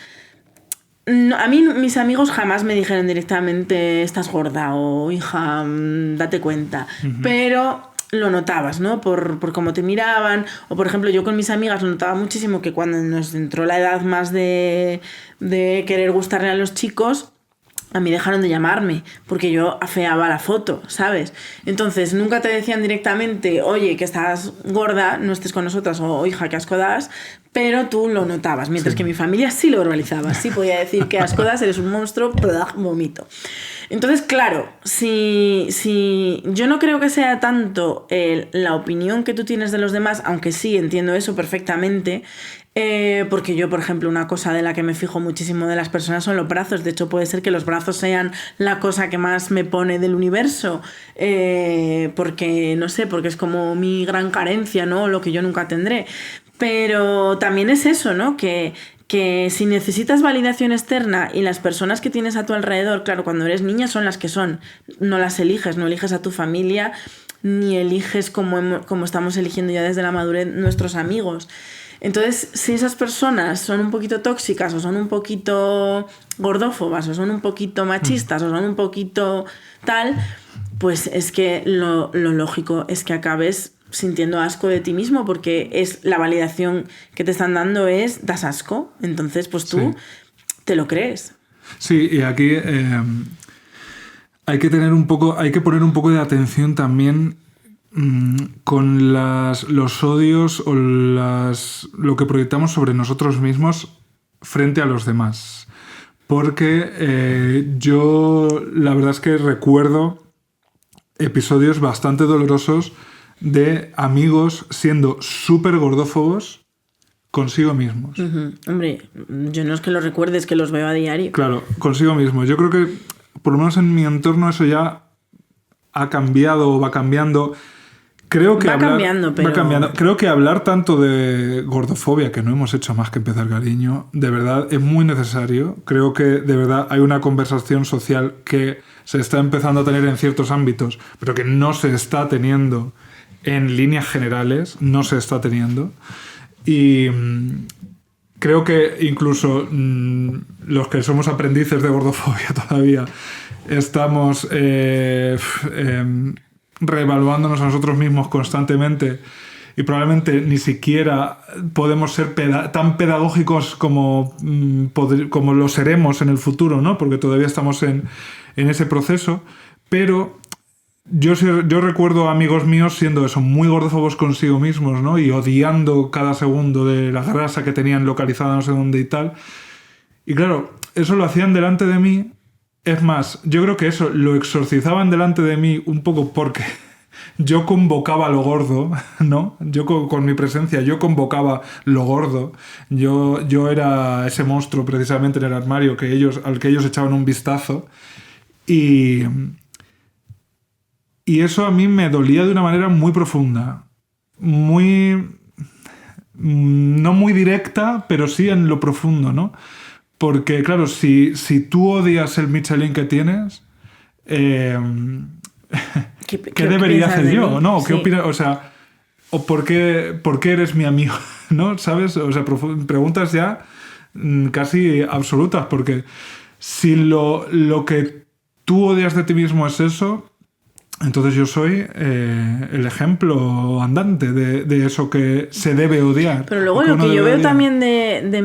Speaker 1: No, a mí mis amigos jamás me dijeron directamente estás gorda o hija, date cuenta. Pero lo notabas, ¿no? Por cómo te miraban. O por ejemplo, yo con mis amigas lo notaba muchísimo que cuando nos entró la edad más de querer gustarle a los chicos, a mí dejaron de llamarme porque yo afeaba la foto, ¿sabes? Entonces nunca te decían directamente, oye, que estás gorda, no estés con nosotras, o hija, que asco das, pero tú lo notabas, mientras que mi familia sí lo verbalizaba, sí podía decir que asco das, eres un monstruo, vomito. Entonces, claro, si yo no creo que sea tanto la opinión que tú tienes de los demás, aunque sí entiendo eso perfectamente, porque yo, por ejemplo, una cosa de la que me fijo muchísimo de las personas son los brazos. De hecho, puede ser que los brazos sean la cosa que más me pone del universo, porque, no sé, porque es como mi gran carencia, ¿no? Lo que yo nunca tendré. Pero también es eso, ¿no? Que si necesitas validación externa y las personas que tienes a tu alrededor, claro, cuando eres niña son las que son, no las eliges, no eliges a tu familia, ni eliges como estamos eligiendo ya desde la madurez nuestros amigos. Entonces, si esas personas son un poquito tóxicas o son un poquito gordófobas o son un poquito machistas o son un poquito tal, pues es que lo lógico es que acabes sintiendo asco de ti mismo, porque es la validación que te están dando das asco. Entonces, pues tú te lo crees.
Speaker 2: Sí, y aquí hay que poner un poco de atención también con los odios o lo que proyectamos sobre nosotros mismos frente a los demás. Porque yo la verdad es que recuerdo episodios bastante dolorosos de amigos siendo súper gordófobos consigo mismos.
Speaker 1: Hombre, yo no es que los recuerde, es que los veo a diario.
Speaker 2: Claro, consigo mismo. Yo creo que por lo menos en mi entorno eso ya ha cambiado o va cambiando. Creo que Creo que hablar tanto de gordofobia, que no hemos hecho más que empezar, cariño, de verdad es muy necesario. Creo que de verdad hay una conversación social que se está empezando a tener en ciertos ámbitos, pero que no se está teniendo en líneas generales, no se está teniendo. Y creo que incluso los que somos aprendices de gordofobia todavía estamos reevaluándonos a nosotros mismos constantemente y probablemente ni siquiera podemos ser tan pedagógicos como lo seremos en el futuro, ¿no? Porque todavía estamos en ese proceso, pero yo recuerdo a amigos míos siendo eso, muy gordófobos consigo mismos, ¿no? Y odiando cada segundo de la grasa que tenían localizada no sé dónde y tal. Y claro, eso lo hacían delante de mí. Es más, yo creo que eso lo exorcizaban delante de mí un poco porque yo convocaba lo gordo, ¿no? Yo con mi presencia, yo convocaba lo gordo. Yo era ese monstruo precisamente en el armario al que ellos echaban un vistazo. Y eso a mí me dolía de una manera muy profunda. No muy directa, pero sí en lo profundo, ¿no? Porque, claro, si tú odias el Michelin que tienes, ¿qué debería hacer yo? ¿No? Sí. ¿Qué opinas? O sea, ¿o por qué eres mi amigo? ¿No? ¿Sabes? O sea, preguntas ya casi absolutas, porque si lo que tú odias de ti mismo es eso, entonces yo soy el ejemplo andante de eso que se debe odiar.
Speaker 1: Pero luego lo que yo veo también de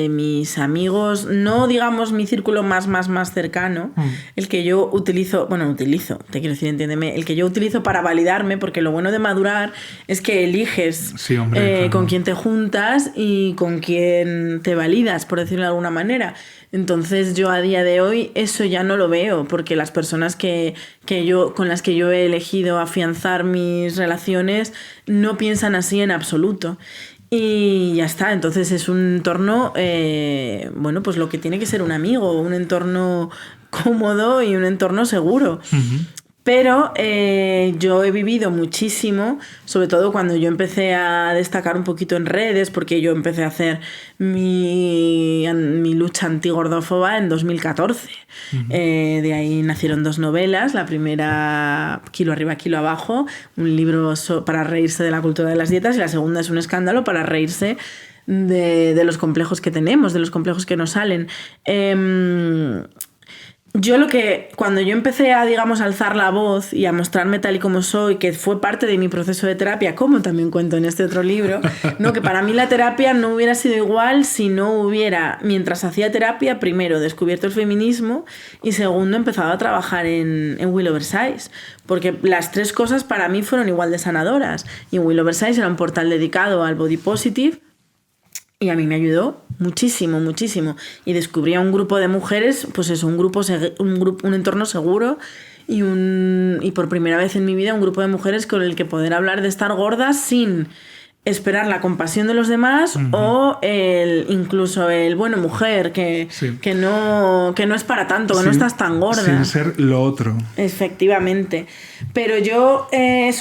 Speaker 1: mis amigos, no digamos mi círculo más cercano, el que yo utilizo, te quiero decir, entiéndeme, el que yo utilizo para validarme, porque lo bueno de madurar es que eliges claro, con quién te juntas y con quién te validas, por decirlo de alguna manera. Entonces yo a día de hoy eso ya no lo veo, porque las personas con las que yo he elegido afianzar mis relaciones no piensan así en absoluto. Y ya está, entonces es un entorno, pues lo que tiene que ser un amigo, un entorno cómodo y un entorno seguro. Pero yo he vivido muchísimo, sobre todo cuando yo empecé a destacar un poquito en redes, porque yo empecé a hacer mi lucha antigordófoba en 2014. De ahí nacieron 2 novelas. La primera, Kilo arriba, kilo abajo, un libro para reírse de la cultura de las dietas, y la segunda es Un escándalo, para reírse de los complejos que tenemos, de los complejos que nos salen. Cuando yo empecé a, digamos, alzar la voz y a mostrarme tal y como soy, que fue parte de mi proceso de terapia, como también cuento en este otro libro, ¿no? Que para mí la terapia no hubiera sido igual si no hubiera, mientras hacía terapia, primero descubierto el feminismo y segundo empezado a trabajar en Will Oversize, porque las 3 cosas para mí fueron igual de sanadoras. Y Will Oversize era un portal dedicado al body positive, y a mí me ayudó muchísimo, muchísimo. Y descubrí a un grupo de mujeres, pues eso, un entorno seguro y por primera vez en mi vida un grupo de mujeres con el que poder hablar de estar gordas sin esperar la compasión de los demás o incluso bueno, mujer, que no es para tanto, que no estás tan gorda.
Speaker 2: Sin ser lo otro.
Speaker 1: Efectivamente. Pero yo,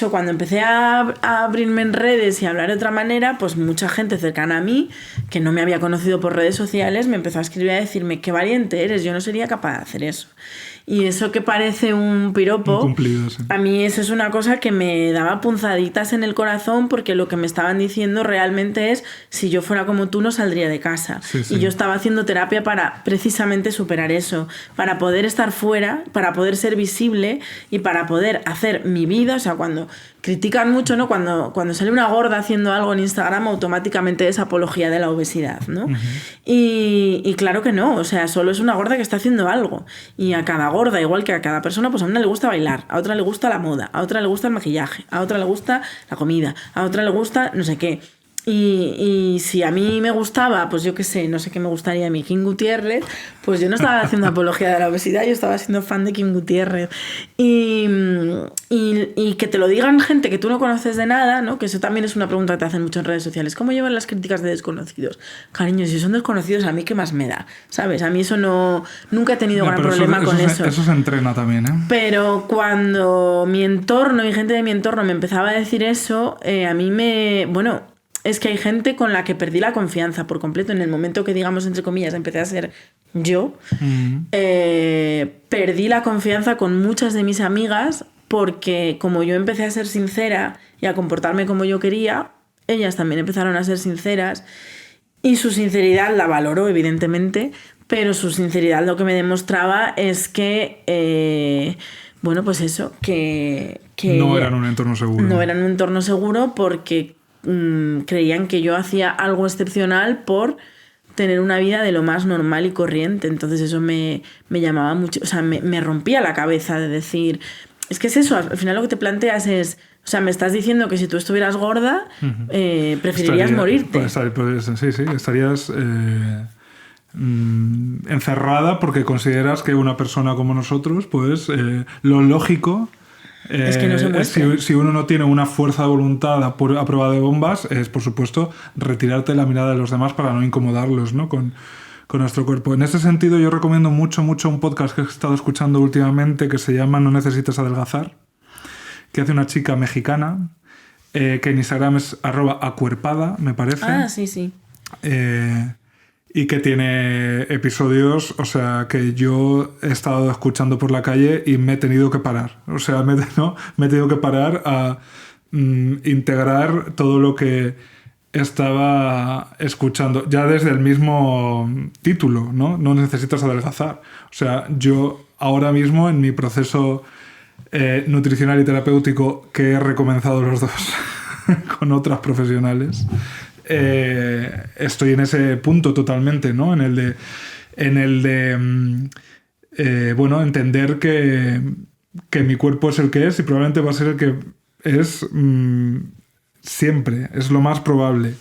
Speaker 1: cuando empecé a abrirme en redes y a hablar de otra manera, pues mucha gente cercana a mí, que no me había conocido por redes sociales, me empezó a escribir a decirme: qué valiente eres, yo no sería capaz de hacer eso. Y eso que parece un piropo,
Speaker 2: cumplido, sí.
Speaker 1: A mí eso es una cosa que me daba punzaditas en el corazón, porque lo que me estaban diciendo realmente es: si yo fuera como tú no saldría de casa. Sí. Y yo estaba haciendo terapia para precisamente superar eso, para poder estar fuera, para poder ser visible y para poder hacer mi vida. O sea, cuando critican mucho, ¿no? Cuando sale una gorda haciendo algo en Instagram, automáticamente es apología de la obesidad, ¿no? Y claro que no, o sea, solo es una gorda que está haciendo algo. Y a cada gorda, igual que a cada persona, pues a una le gusta bailar, a otra le gusta la moda, a otra le gusta el maquillaje, a otra le gusta la comida, a otra le gusta no sé qué. Y si a mí me gustaba, pues yo qué sé, no sé qué me gustaría a mí, Kim Gutiérrez, pues yo no estaba haciendo apología de la obesidad, yo estaba siendo fan de Kim Gutiérrez. Y que te lo digan gente que tú no conoces de nada, ¿no? Que eso también es una pregunta que te hacen mucho en redes sociales. ¿Cómo llevan las críticas de desconocidos? Cariño, si son desconocidos, a mí qué más me da, ¿sabes? A mí eso nunca he tenido gran problema con eso.
Speaker 2: Eso se entrena también, ¿eh?
Speaker 1: Pero cuando mi entorno y gente de mi entorno me empezaba a decir eso, a mí es que hay gente con la que perdí la confianza por completo. En el momento que, digamos, entre comillas, empecé a ser yo, perdí la confianza con muchas de mis amigas, porque como yo empecé a ser sincera y a comportarme como yo quería, ellas también empezaron a ser sinceras, y su sinceridad la valoro, evidentemente, pero su sinceridad lo que me demostraba es que... pues eso, que
Speaker 2: no eran un entorno seguro.
Speaker 1: No eran un entorno seguro porque creían que yo hacía algo excepcional por tener una vida de lo más normal y corriente. Entonces eso me llamaba mucho, o sea, me rompía la cabeza de decir, es que es eso, al final lo que te planteas es, o sea, me estás diciendo que si tú estuvieras gorda, preferirías morirte.
Speaker 2: Sí, estarías encerrada porque consideras que una persona como nosotros, pues lo lógico...
Speaker 1: es que no se muestra.
Speaker 2: Si uno no tiene una fuerza de voluntad a prueba de bombas, es por supuesto retirarte la mirada de los demás para no incomodarlos, ¿no? con nuestro cuerpo. En ese sentido, yo recomiendo mucho un podcast que he estado escuchando últimamente que se llama No necesitas adelgazar, que hace una chica mexicana, que en Instagram es @acuerpada, me parece.
Speaker 1: Ah, sí.
Speaker 2: Y que tiene episodios, o sea, que yo he estado escuchando por la calle y me he tenido que parar. O sea, me he tenido que parar a integrar todo lo que estaba escuchando. Ya desde el mismo título, ¿no? No necesitas adelgazar. O sea, yo ahora mismo en mi proceso nutricional y terapéutico, que he recomenzado los dos con otras profesionales, estoy en ese punto totalmente, ¿no? En el de entender que mi cuerpo es el que es y probablemente va a ser el que es siempre, es lo más probable.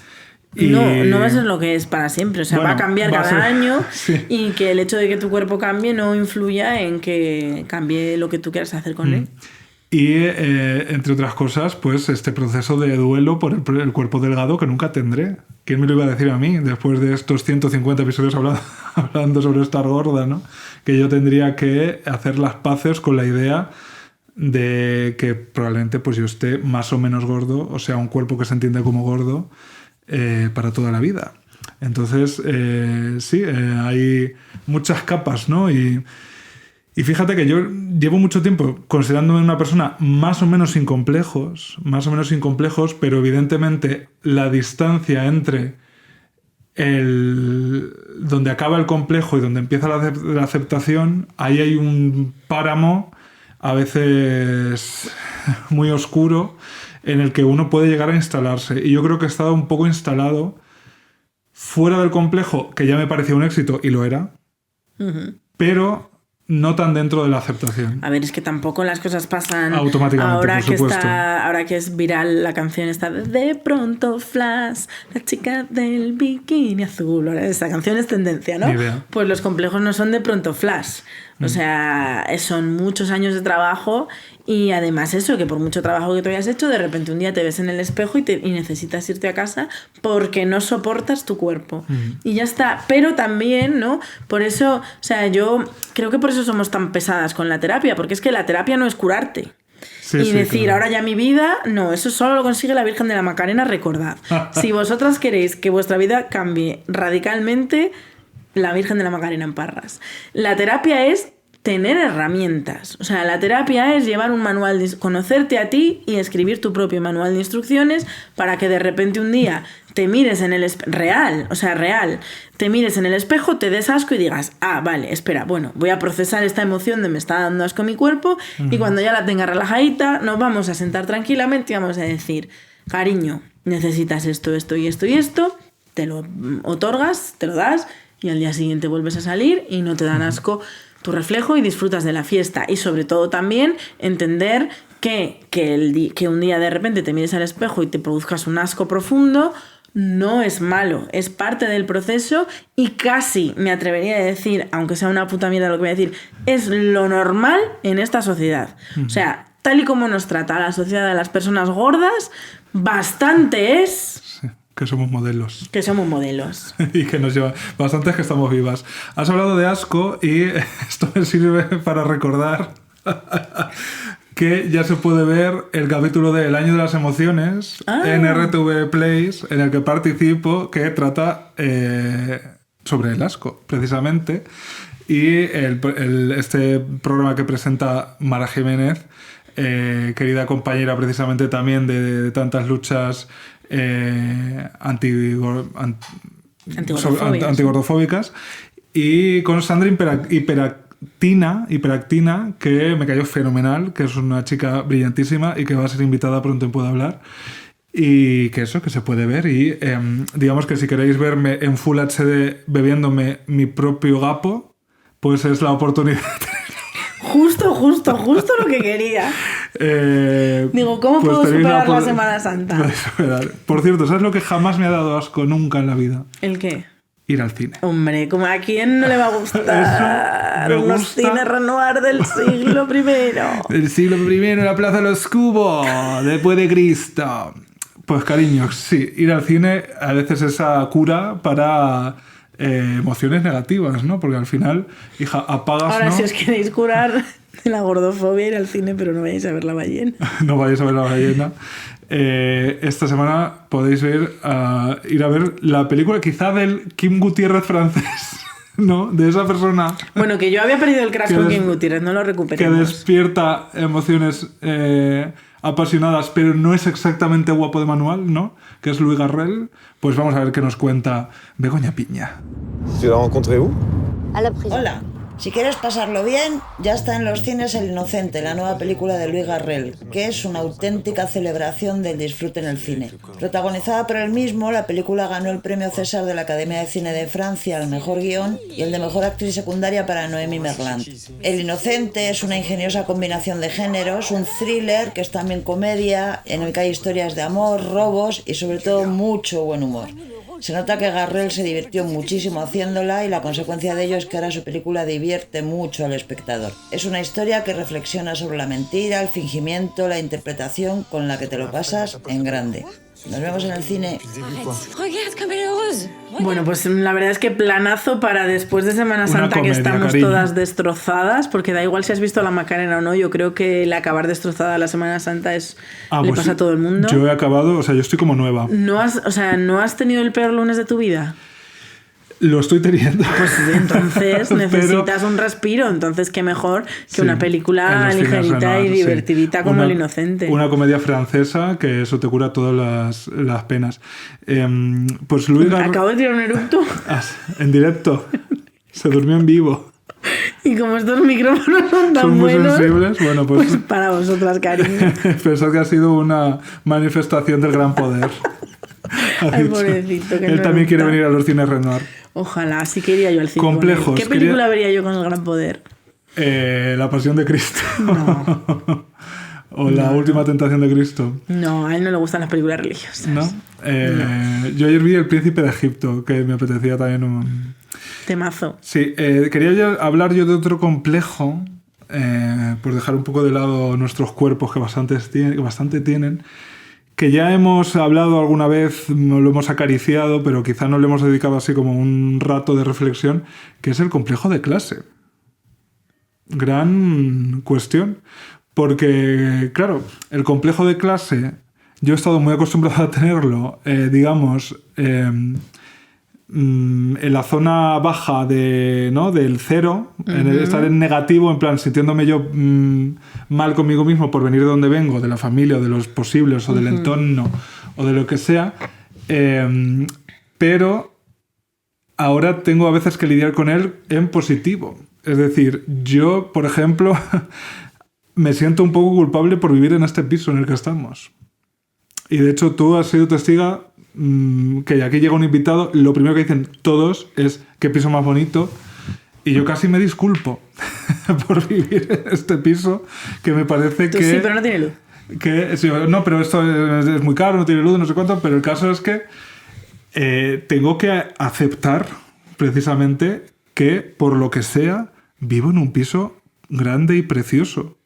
Speaker 2: Y
Speaker 1: no va a ser lo que es para siempre, o sea, va a cambiar cada año,
Speaker 2: sí.
Speaker 1: Y que el hecho de que tu cuerpo cambie no influya en que cambie lo que tú quieras hacer con él.
Speaker 2: Y, entre otras cosas, pues este proceso de duelo por el cuerpo delgado que nunca tendré. ¿Quién me lo iba a decir a mí después de estos 150 episodios hablando sobre estar gorda, ¿no? Que yo tendría que hacer las paces con la idea de que probablemente pues yo esté más o menos gordo, o sea, un cuerpo que se entiende como gordo para toda la vida. Entonces, sí, hay muchas capas, ¿no? Y fíjate que yo llevo mucho tiempo considerándome una persona más o menos sin complejos, pero evidentemente la distancia entre donde acaba el complejo y donde empieza la aceptación, ahí hay un páramo a veces muy oscuro en el que uno puede llegar a instalarse. Y yo creo que he estado un poco instalado fuera del complejo, que ya me parecía un éxito, y lo era, pero no tan dentro de la aceptación.
Speaker 1: A ver, es que tampoco las cosas pasan
Speaker 2: automáticamente,
Speaker 1: ahora,
Speaker 2: por supuesto.
Speaker 1: Ahora que es viral la canción esta de pronto Flash, la chica del bikini azul. Ahora esta canción es tendencia, ¿no?
Speaker 2: Ni idea.
Speaker 1: Pues los complejos no son de pronto Flash. O sea, son muchos años de trabajo y además eso, que por mucho trabajo que tú hayas hecho, de repente un día te ves en el espejo y necesitas irte a casa porque no soportas tu cuerpo. Y ya está. Pero también, ¿no? Por eso, o sea, yo creo que por eso somos tan pesadas con la terapia, porque es que la terapia no es curarte. Sí, y decir, claro, ahora ya mi vida, no, eso solo lo consigue la Virgen de la Macarena, recordad. Si vosotras queréis que vuestra vida cambie radicalmente, la Virgen de la Macarena en Parras. La terapia es tener herramientas. O sea, la terapia es llevar un manual, conocerte a ti y escribir tu propio manual de instrucciones para que de repente un día te mires en el real, te mires en el espejo, te des asco y digas, vale, espera, bueno, voy a procesar esta emoción de me está dando asco mi cuerpo y cuando ya la tenga relajadita nos vamos a sentar tranquilamente y vamos a decir, cariño, necesitas esto, esto y esto y esto, te lo otorgas, te lo das y al día siguiente vuelves a salir y no te dan asco tu reflejo y disfrutas de la fiesta. Y sobre todo también entender que un día de repente te mires al espejo y te produzcas un asco profundo no es malo, es parte del proceso y casi me atrevería a decir, aunque sea una puta mierda lo que voy a decir, es lo normal en esta sociedad. O sea, tal y como nos trata la sociedad a las personas gordas, bastante es...
Speaker 2: Que somos modelos.
Speaker 1: Que somos modelos.
Speaker 2: Y que nos lleva bastante que estamos vivas. Has hablado de asco y esto me sirve para recordar que ya se puede ver el capítulo de El Año de las Emociones en RTV Plays, en el que participo, que trata sobre el asco, precisamente. Y este programa que presenta Mara Jiménez, querida compañera precisamente también de tantas luchas antigordofóbicas, y con Sandra Hiperactina, que me cayó fenomenal, que es una chica brillantísima y que va a ser invitada pronto en Puedo Hablar, y que se puede ver. Y digamos que si queréis verme en Full HD bebiéndome mi propio gapo, pues es la oportunidad.
Speaker 1: Justo lo que quería. Digo, ¿cómo puedo superar la Semana Santa?
Speaker 2: Por cierto, ¿sabes lo que jamás me ha dado asco nunca en la vida?
Speaker 1: ¿El qué?
Speaker 2: Ir al cine.
Speaker 1: Hombre, ¿como a quién no le va a gustar? Unos cines Renoir del siglo I.
Speaker 2: Del siglo I, la Plaza de los Cubos, después de Cristo. Pues cariño, sí, ir al cine a veces es esa cura para... emociones negativas, ¿no? Porque al final, hija, apagas...
Speaker 1: Ahora,
Speaker 2: ¿no?
Speaker 1: Si os queréis curar de la gordofobia, ir al cine, pero no vayáis a ver La Ballena.
Speaker 2: No vayáis a ver La Ballena. Esta semana podéis ir a ver la película quizá del Kim Gutiérrez francés, ¿no? De esa persona...
Speaker 1: Bueno, que yo había perdido el crack con Kim Gutiérrez, no lo recuperemos.
Speaker 2: Que despierta emociones apasionadas, pero no es exactamente guapo de manual, ¿no? Que es Louis Garrel. Pues vamos a ver qué nos cuenta Begoña Piña.
Speaker 3: ¿Tu l'as rencontré où?
Speaker 4: A la prisión.
Speaker 5: Hola. Si quieres pasarlo bien, ya está en los cines El Inocente, la nueva película de Louis Garrel, que es una auténtica celebración del disfrute en el cine. Protagonizada por él mismo, la película ganó el premio César de la Academia de Cine de Francia al mejor guión y el de mejor actriz secundaria para Noémie Merlant. El Inocente es una ingeniosa combinación de géneros, un thriller que es también comedia, en el que hay historias de amor, robos y sobre todo mucho buen humor. Se nota que Garrel se divirtió muchísimo haciéndola y la consecuencia de ello es que ahora su película divierte mucho al espectador. Es una historia que reflexiona sobre la mentira, el fingimiento, la interpretación con la que te lo pasas en grande. Nos vemos en el cine.
Speaker 1: Bueno, pues la verdad es que planazo para después de Semana Santa, comedia, que estamos todas destrozadas, porque da igual si has visto La Macarena o no, yo creo que el acabar destrozada la Semana Santa le pues pasa a todo el mundo.
Speaker 2: Yo he acabado, o sea, yo estoy como nueva.
Speaker 1: ¿No has tenido el peor lunes de tu vida?
Speaker 2: Lo estoy teniendo.
Speaker 1: Pues entonces necesitas un respiro. Entonces, qué mejor que una película ligerita y divertidita como El Inocente.
Speaker 2: Una comedia francesa que eso te cura todas las penas. Pues Luis
Speaker 1: Acabo de tirar un eructo.
Speaker 2: En directo. Se durmió en vivo.
Speaker 1: Y como estos micrófonos son tan
Speaker 2: muy
Speaker 1: buenos,
Speaker 2: sensibles, bueno, pues
Speaker 1: para vosotras, cariño.
Speaker 2: Pensad que ha sido una manifestación del gran poder.
Speaker 1: Ay, pobrecito. Que
Speaker 2: Él también quiere venir a los cines Renoir.
Speaker 1: Ojalá, sí que iría yo al cine.
Speaker 2: Complejos.
Speaker 1: ¿Qué película vería yo con el gran poder?
Speaker 2: La Pasión de Cristo.
Speaker 1: No.
Speaker 2: O La Última Tentación de Cristo.
Speaker 1: No, a él no le gustan las películas religiosas.
Speaker 2: ¿No? Yo ayer vi El Príncipe de Egipto, que me apetecía también un...
Speaker 1: Temazo.
Speaker 2: Sí, quería hablar yo de otro complejo, por dejar un poco de lado nuestros cuerpos que bastante tienen, que ya hemos hablado alguna vez, lo hemos acariciado, pero quizá no le hemos dedicado así como un rato de reflexión, que es el complejo de clase. Gran cuestión. Porque, claro, el complejo de clase, yo he estado muy acostumbrado a tenerlo, digamos, en la zona baja del cero, estar en negativo, en plan, sintiéndome yo mal conmigo mismo por venir de donde vengo, de la familia, o de los posibles, o del entorno, o de lo que sea. Pero ahora tengo a veces que lidiar con él en positivo. Es decir, yo, por ejemplo... me siento un poco culpable por vivir en este piso en el que estamos. Y de hecho tú has sido testiga que aquí llega un invitado, lo primero que dicen todos es qué piso más bonito, y yo casi me disculpo por vivir en este piso que me parece que...
Speaker 1: Sí, pero no tiene luz.
Speaker 2: No, pero esto es muy caro, no tiene luz, no sé cuánto, pero el caso es que tengo que aceptar precisamente que por lo que sea vivo en un piso grande y precioso.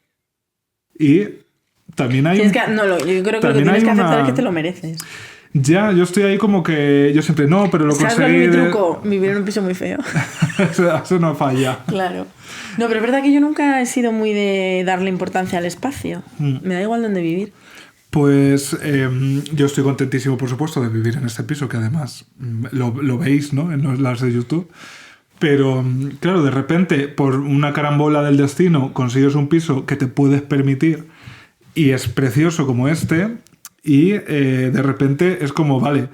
Speaker 2: Y también hay...
Speaker 1: yo creo que lo que tienes que aceptar es que te lo mereces.
Speaker 2: Ya, yo estoy ahí como que... Yo siempre, no, pero lo conseguí...
Speaker 1: ¿Sabes mi truco? Vivir en un piso muy feo.
Speaker 2: Eso no falla.
Speaker 1: Claro. No, pero es verdad que yo nunca he sido muy de darle importancia al espacio. Me da igual dónde vivir.
Speaker 2: Pues yo estoy contentísimo, por supuesto, de vivir en este piso, que además lo veis, ¿no? En las de YouTube. Pero, claro, de repente, por una carambola del destino, consigues un piso que te puedes permitir y es precioso como este, y de repente es como, vale,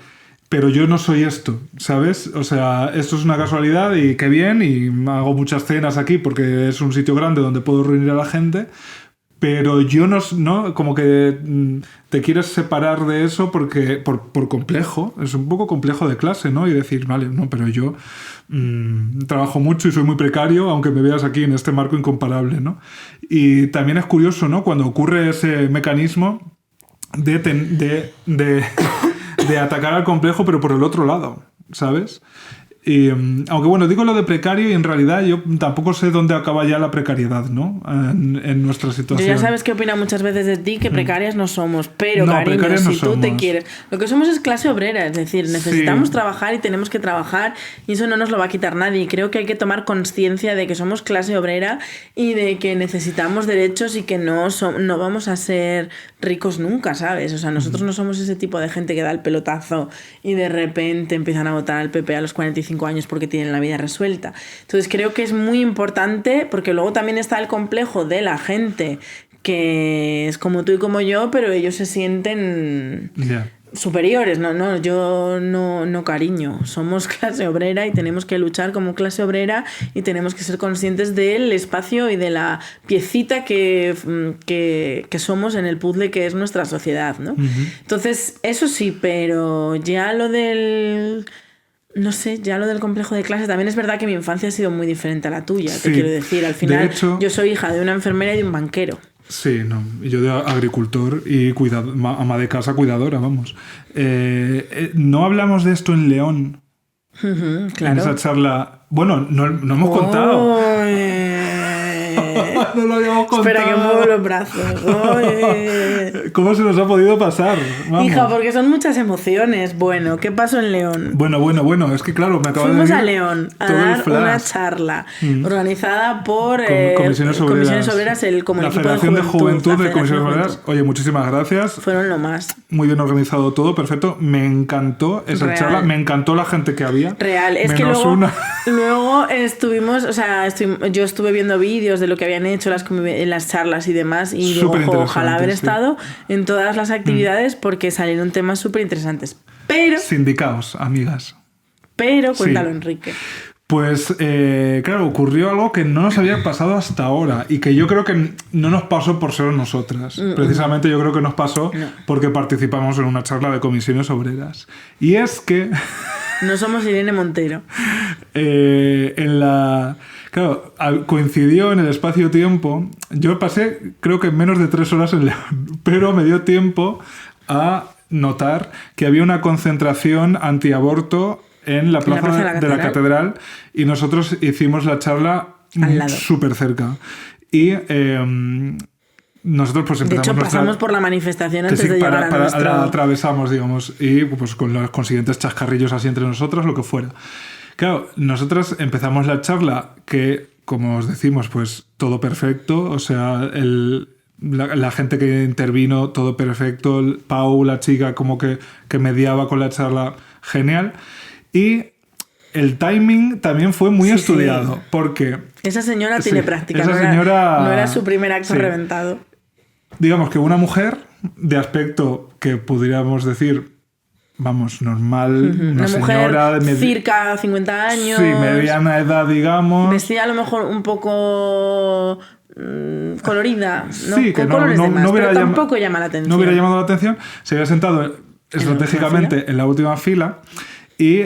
Speaker 2: pero yo no soy esto, ¿sabes? O sea, esto es una casualidad y qué bien, y hago muchas cenas aquí porque es un sitio grande donde puedo reunir a la gente, pero yo no como que te quieres separar de eso porque por complejo, es un poco complejo de clase, ¿no? Y decir, vale, no, pero yo trabajo mucho y soy muy precario, aunque me veas aquí en este marco incomparable, ¿no? Y también es curioso, ¿no? Cuando ocurre ese mecanismo de atacar al complejo, pero por el otro lado, ¿sabes? Y, aunque bueno, digo lo de precario y en realidad yo tampoco sé dónde acaba ya la precariedad, ¿no? En nuestra situación.
Speaker 1: Yo ya sabes que opina muchas veces de ti que precarias no somos, pero no, cariño, si tú te quieres... Lo que somos es clase obrera, es decir, necesitamos trabajar y tenemos que trabajar y eso no nos lo va a quitar nadie. Y creo que hay que tomar conciencia de que somos clase obrera y de que necesitamos derechos y que no vamos a ser ricos nunca, ¿sabes? O sea, nosotros no somos ese tipo de gente que da el pelotazo y de repente empiezan a votar al PP a los 45 años porque tienen la vida resuelta. Entonces creo que es muy importante, porque luego también está el complejo de la gente que es como tú y como yo, pero ellos se sienten superiores. Yo no, cariño. Somos clase obrera y tenemos que luchar como clase obrera y tenemos que ser conscientes del espacio y de la piecita que somos en el puzzle que es nuestra sociedad, ¿no? Entonces, eso sí, pero ya lo del... No sé, ya lo del complejo de clase, también es verdad que mi infancia ha sido muy diferente a la tuya, te quiero decir. Al final, de hecho, yo soy hija de una enfermera y de un banquero.
Speaker 2: Sí, no. Yo de agricultor y ama de casa, cuidadora, vamos. No hablamos de esto en León.
Speaker 1: Claro.
Speaker 2: En esa charla... Bueno, no hemos contado. No lo habíamos contado.
Speaker 1: Espera, que muevo los brazos.
Speaker 2: ¿Cómo se nos ha podido pasar? Vamos.
Speaker 1: Hija, porque son muchas emociones. Bueno, ¿qué pasó en León?
Speaker 2: Bueno. Es que claro, me acabo de decir...
Speaker 1: Fuimos a León a dar una charla organizada por
Speaker 2: Comisiones Obreras,
Speaker 1: como
Speaker 2: la Federación de Juventud de Comisiones Obreras. Oye, muchísimas gracias.
Speaker 1: Fueron lo más.
Speaker 2: Muy bien organizado todo, perfecto. Me encantó esa charla, me encantó la gente que había.
Speaker 1: Real, es que luego estuvimos, o sea, yo estuve viendo vídeos de lo que habían hecho en las charlas y demás, y digo, ojalá haber estado en todas las actividades porque salieron temas súper interesantes. Pero...
Speaker 2: Sindicaos, amigas.
Speaker 1: Pero, cuéntalo, Enrique.
Speaker 2: Pues, claro, ocurrió algo que no nos había pasado hasta ahora y que yo creo que no nos pasó por ser nosotras. Precisamente yo creo que nos pasó porque participamos en una charla de comisiones obreras. Y es que...
Speaker 1: No somos Irene Montero.
Speaker 2: Claro, coincidió en el espacio-tiempo. Yo pasé, creo que menos de 3 horas en León, pero me dio tiempo a notar que había una concentración antiaborto en la plaza de la Catedral y nosotros hicimos la charla súper cerca. Y nosotros pues empezamos...
Speaker 1: De hecho, pasamos por la manifestación antes de llegar a nuestro...
Speaker 2: La atravesamos, digamos, y pues con los consiguientes chascarrillos así entre nosotras, lo que fuera. Claro, nosotras empezamos la charla que, como os decimos, pues todo perfecto, o sea, la gente que intervino, todo perfecto, Pau, la chica, como que mediaba con la charla, genial. Y el timing también fue muy estudiado, porque...
Speaker 1: Esa señora tiene práctica,
Speaker 2: no
Speaker 1: era su primer acto reventado.
Speaker 2: Digamos que una mujer de aspecto que pudiéramos decir, vamos, normal, una señora...
Speaker 1: Mujer circa 50 años.
Speaker 2: Sí, mediana edad, digamos.
Speaker 1: Vestida a lo mejor un poco... colorida, ¿no?
Speaker 2: Sí, que
Speaker 1: con colores de más, pero tampoco
Speaker 2: llama
Speaker 1: llama la atención.
Speaker 2: No hubiera llamado la atención. Se había sentado estratégicamente en la última fila y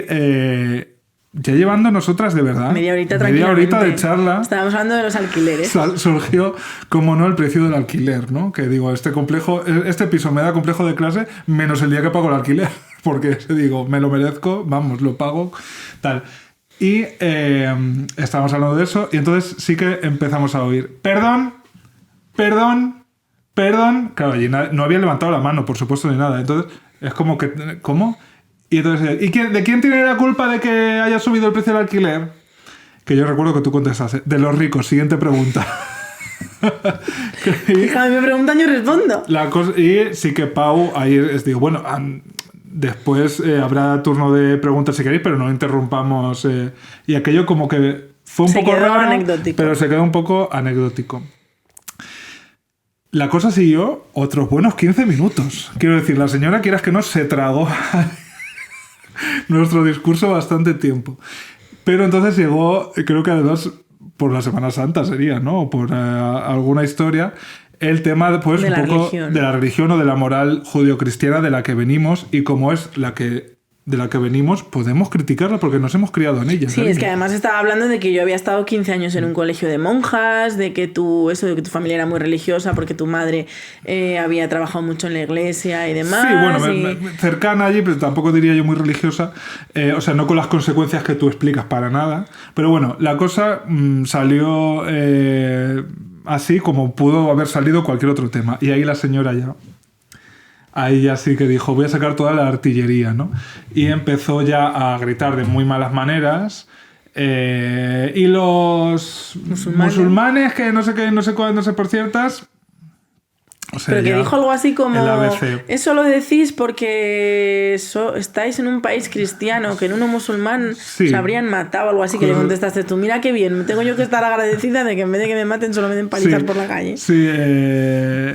Speaker 2: ya llevando nosotras de verdad
Speaker 1: media horita
Speaker 2: de charla.
Speaker 1: Estábamos hablando de los alquileres.
Speaker 2: Surgió, como no, el precio del alquiler, ¿no? Que digo, este piso me da complejo de clase menos el día que pago el alquiler, porque digo, me lo merezco, vamos, lo pago, tal. Y estábamos hablando de eso y entonces sí que empezamos a oír perdón. Claro, allí no había levantado la mano, por supuesto, ni nada. Entonces es como que... ¿Cómo? Y entonces, ¿de quién tiene la culpa de que haya subido el precio del alquiler? Que yo recuerdo que tú contestaste. De los ricos. Siguiente pregunta.
Speaker 1: Hija, me preguntan, yo respondo.
Speaker 2: Y sí que Pau, ahí les digo, bueno, después habrá turno de preguntas si queréis, pero no interrumpamos. Y aquello como que fue un poco raro, anecdótico. Pero se quedó un poco anecdótico. La cosa siguió otros buenos 15 minutos. Quiero decir, la señora, quieras que no, se tragó nuestro discurso bastante tiempo. Pero entonces llegó, creo que además por la Semana Santa sería, ¿no? O por alguna historia, el tema pues, un poco de la religión o de la moral judio-cristiana de la que venimos, y como es de la que venimos, podemos criticarla porque nos hemos criado en ella.
Speaker 1: Sí, es que además estaba hablando de que yo había estado 15 años en un colegio de monjas, de que tu familia era muy religiosa porque tu madre había trabajado mucho en la iglesia y demás.
Speaker 2: Sí, bueno, cercana allí, pero tampoco diría yo muy religiosa, o sea, no con las consecuencias que tú explicas para nada. Pero bueno, la cosa salió así como pudo haber salido cualquier otro tema. Y ahí la señora ya... Ahí ya sí que dijo, voy a sacar toda la artillería, ¿no? Y empezó ya a gritar de muy malas maneras. Y los musulmanes que no sé qué, no sé cuándo, no sé por ciertas... O sea,
Speaker 1: pero que dijo algo así como, eso lo decís porque estáis en un país cristiano, que en uno musulmán se habrían matado, algo así, que le contestaste tú, mira qué bien, tengo yo que estar agradecida de que en vez de que me maten solo me den palizas por la calle.
Speaker 2: Sí,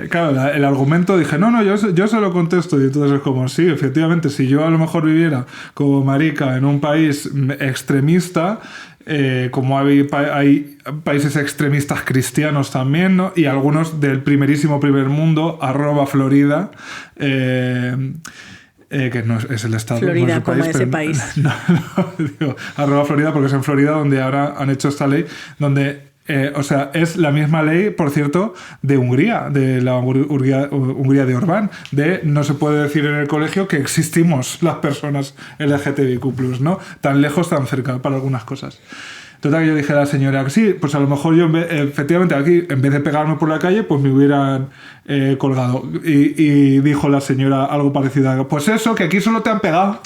Speaker 2: claro, el argumento dije, no, yo se lo contesto, y entonces es como, sí, efectivamente, si yo a lo mejor viviera como marica en un país extremista, como hay países extremistas cristianos también, ¿no? Y algunos del primerísimo primer mundo, @Florida, que no es el estado.
Speaker 1: Florida,
Speaker 2: no
Speaker 1: como ese país.
Speaker 2: No, digo, @Florida porque es en Florida donde ahora han hecho esta ley, donde... o sea, es la misma ley, por cierto, de Hungría, de la Hungría de Orbán, de no se puede decir en el colegio que existimos las personas LGTBIQ+, ¿no? Tan lejos, tan cerca para algunas cosas. Total, que yo dije a la señora que sí, pues a lo mejor yo, efectivamente, aquí, en vez de pegarme por la calle, pues me hubieran colgado. Y dijo la señora algo parecido. Pues eso, que aquí solo te han pegado.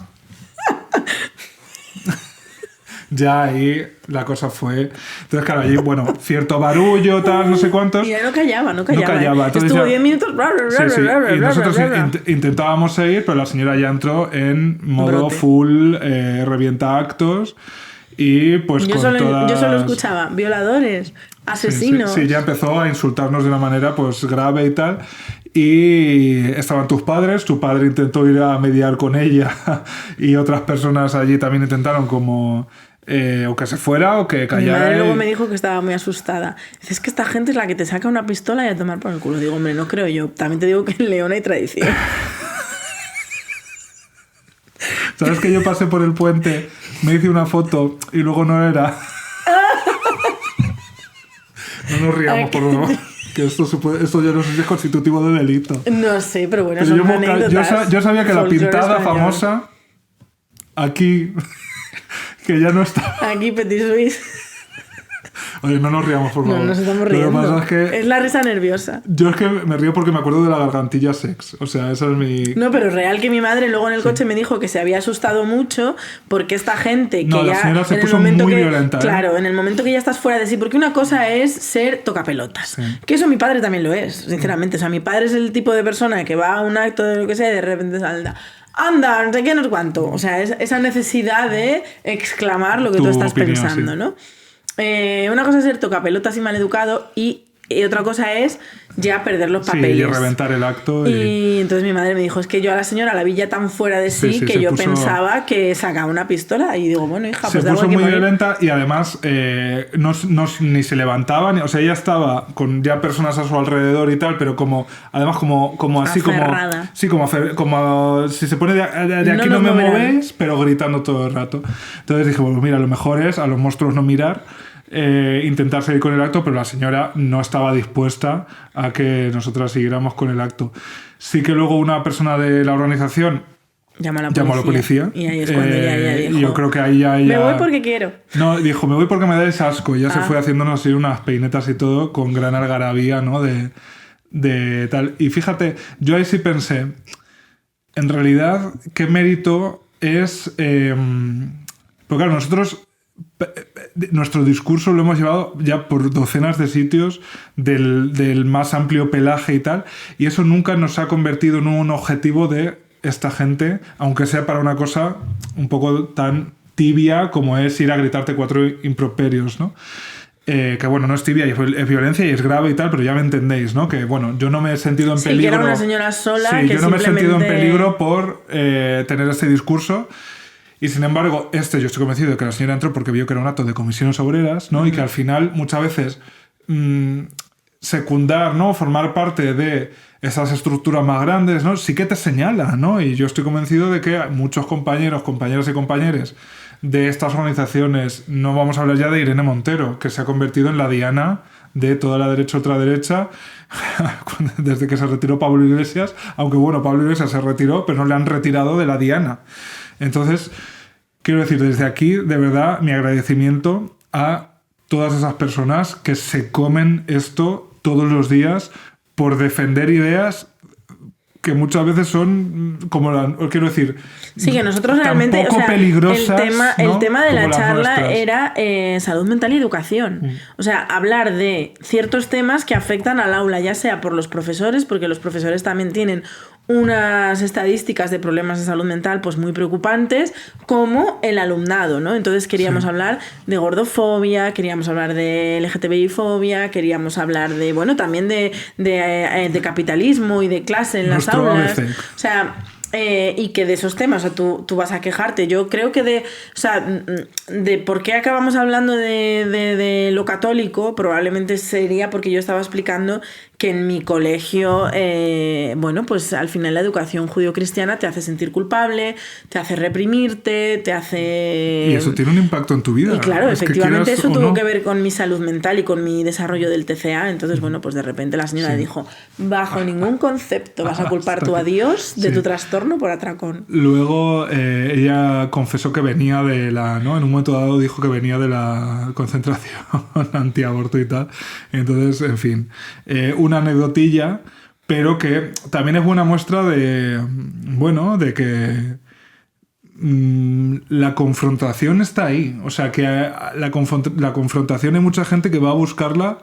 Speaker 2: Ya ahí la cosa fue... Entonces, claro, allí, bueno, cierto barullo, tal, no sé cuántos...
Speaker 1: Y no callaba.
Speaker 2: Entonces,
Speaker 1: estuvo 10 minutos...
Speaker 2: Sí. Y nosotros intentábamos seguir, pero la señora ya entró en modo
Speaker 1: brote.
Speaker 2: full, revienta actos y pues
Speaker 1: yo solo escuchaba violadores, asesinos...
Speaker 2: Sí, ya empezó a insultarnos de una manera pues grave y tal... Y estaban tus padres, tu padre intentó ir a mediar con ella y otras personas allí también intentaron como... o que se fuera o que callara.
Speaker 1: Mi madre luego me dijo que estaba muy asustada. Dice, es que esta gente es la que te saca una pistola y a tomar por el culo. Digo, hombre, no creo yo. También te digo que en León hay tradición.
Speaker 2: ¿Sabes que yo pasé por el puente, me hice una foto y luego no era? No nos riamos, por favor. Que esto yo no sé si es constitutivo de delito.
Speaker 1: No sé, pero bueno,
Speaker 2: pero yo sabía que la pintada español famosa aquí que ya no está.
Speaker 1: Aquí Petit Suisse.
Speaker 2: Oye, no nos riamos, por favor.
Speaker 1: No nos estamos riendo.
Speaker 2: Lo que pasa es que
Speaker 1: es la risa nerviosa.
Speaker 2: Yo es que me río porque me acuerdo de la gargantilla sex. O sea, esa es mi...
Speaker 1: No, pero real que mi madre luego en el coche me dijo que se había asustado mucho porque esta gente que
Speaker 2: la
Speaker 1: ya...
Speaker 2: señora se puso muy violenta.
Speaker 1: Claro, en el momento que ya estás fuera de sí. Porque una cosa es ser tocapelotas. Sí. Que eso mi padre también lo es, sinceramente. O sea, mi padre es el tipo de persona que va a un acto de lo que sea y de repente salta... Anda, no sé qué, no sé cuánto. O sea, esa necesidad de exclamar lo que tú estás pensando, ¿no? Una cosa es ser tocapelotas y maleducado y otra cosa es ya perder los papeles.
Speaker 2: Sí, y reventar el acto.
Speaker 1: Y entonces mi madre me dijo, es que yo a la señora la vi ya tan fuera de sí que yo pensaba que sacaba una pistola. Y digo, bueno, hija, pues
Speaker 2: se puso muy violenta y además ni se levantaba, o sea, ella estaba con ya personas a su alrededor y tal, pero además como así
Speaker 1: aferrada.
Speaker 2: como si se pone de aquí no me movéis, pero gritando todo el rato. Entonces dije, bueno, mira, lo mejor es a los monstruos no mirar. Intentar seguir con el acto, pero la señora no estaba dispuesta a que nosotras siguiéramos con el acto. Sí que luego una persona de la organización
Speaker 1: llamó a la policía. Y ahí es cuando ella dijo...
Speaker 2: Yo creo que ahí ya...
Speaker 1: Me voy porque quiero.
Speaker 2: No, dijo, me voy porque me dais asco. Y ya se fue haciéndonos así unas peinetas y todo con gran algarabía, ¿no? De tal. Y fíjate, yo ahí sí pensé, en realidad, ¿qué mérito es...? Porque claro, nosotros... Nuestro discurso lo hemos llevado ya por docenas de sitios del más amplio pelaje y tal, y eso nunca nos ha convertido en un objetivo de esta gente, aunque sea para una cosa un poco tan tibia como es ir a gritarte 4 improperios, ¿no? Que bueno, no es tibia, es violencia y es grave y tal, pero ya me entendéis, ¿no? Que bueno, yo no me he sentido en peligro.
Speaker 1: Que era una señora sola.
Speaker 2: Sí,
Speaker 1: que
Speaker 2: yo no me he sentido en peligro por tener este discurso. Y sin embargo, yo estoy convencido de que la señora entró porque vio que era un acto de comisiones obreras, ¿no? Y que al final, muchas veces, secundar, ¿no? Formar parte de esas estructuras más grandes, ¿no? Sí que te señala, ¿no? Y yo estoy convencido de que muchos compañeros, compañeras y compañeros de estas organizaciones, no vamos a hablar ya de Irene Montero, que se ha convertido en la diana de toda la derecha, ultraderecha, desde que se retiró Pablo Iglesias, aunque bueno, Pablo Iglesias se retiró, pero no le han retirado de la diana. Entonces, quiero decir, desde aquí, de verdad, mi agradecimiento a todas esas personas que se comen esto todos los días por defender ideas que muchas veces son como quiero decir,
Speaker 1: sí, que nosotros realmente,
Speaker 2: poco peligrosas,
Speaker 1: el tema de la charla era salud mental y educación. O sea, hablar de ciertos temas que afectan al aula, ya sea por los profesores, porque los profesores también tienen unas estadísticas de problemas de salud mental pues muy preocupantes, como el alumnado, ¿no? Entonces queríamos hablar de gordofobia, queríamos hablar de LGTBI-fobia, queríamos hablar de, bueno, también de capitalismo y de clase en las aulas. O sea, y que de esos temas, o sea, tú vas a quejarte. Yo creo que de por qué acabamos hablando de lo católico, probablemente sería porque yo estaba explicando que en mi colegio, bueno, pues al final la educación judio-cristiana te hace sentir culpable, te hace reprimirte, te hace...
Speaker 2: Y eso tiene un impacto en tu vida.
Speaker 1: Y claro, efectivamente eso tuvo que ver con mi salud mental y con mi desarrollo del TCA. Entonces, bueno, pues de repente la señora dijo, bajo ningún concepto vas a culpar tú a Dios de tu trastorno por atracón.
Speaker 2: Luego ella confesó que venía de la... ¿no? En un momento dado dijo que venía de la concentración antiaborto y tal. Entonces, en fin... una anecdotilla, pero que también es buena muestra de, bueno, de que la confrontación está ahí. O sea, que la confrontación hay mucha gente que va a buscarla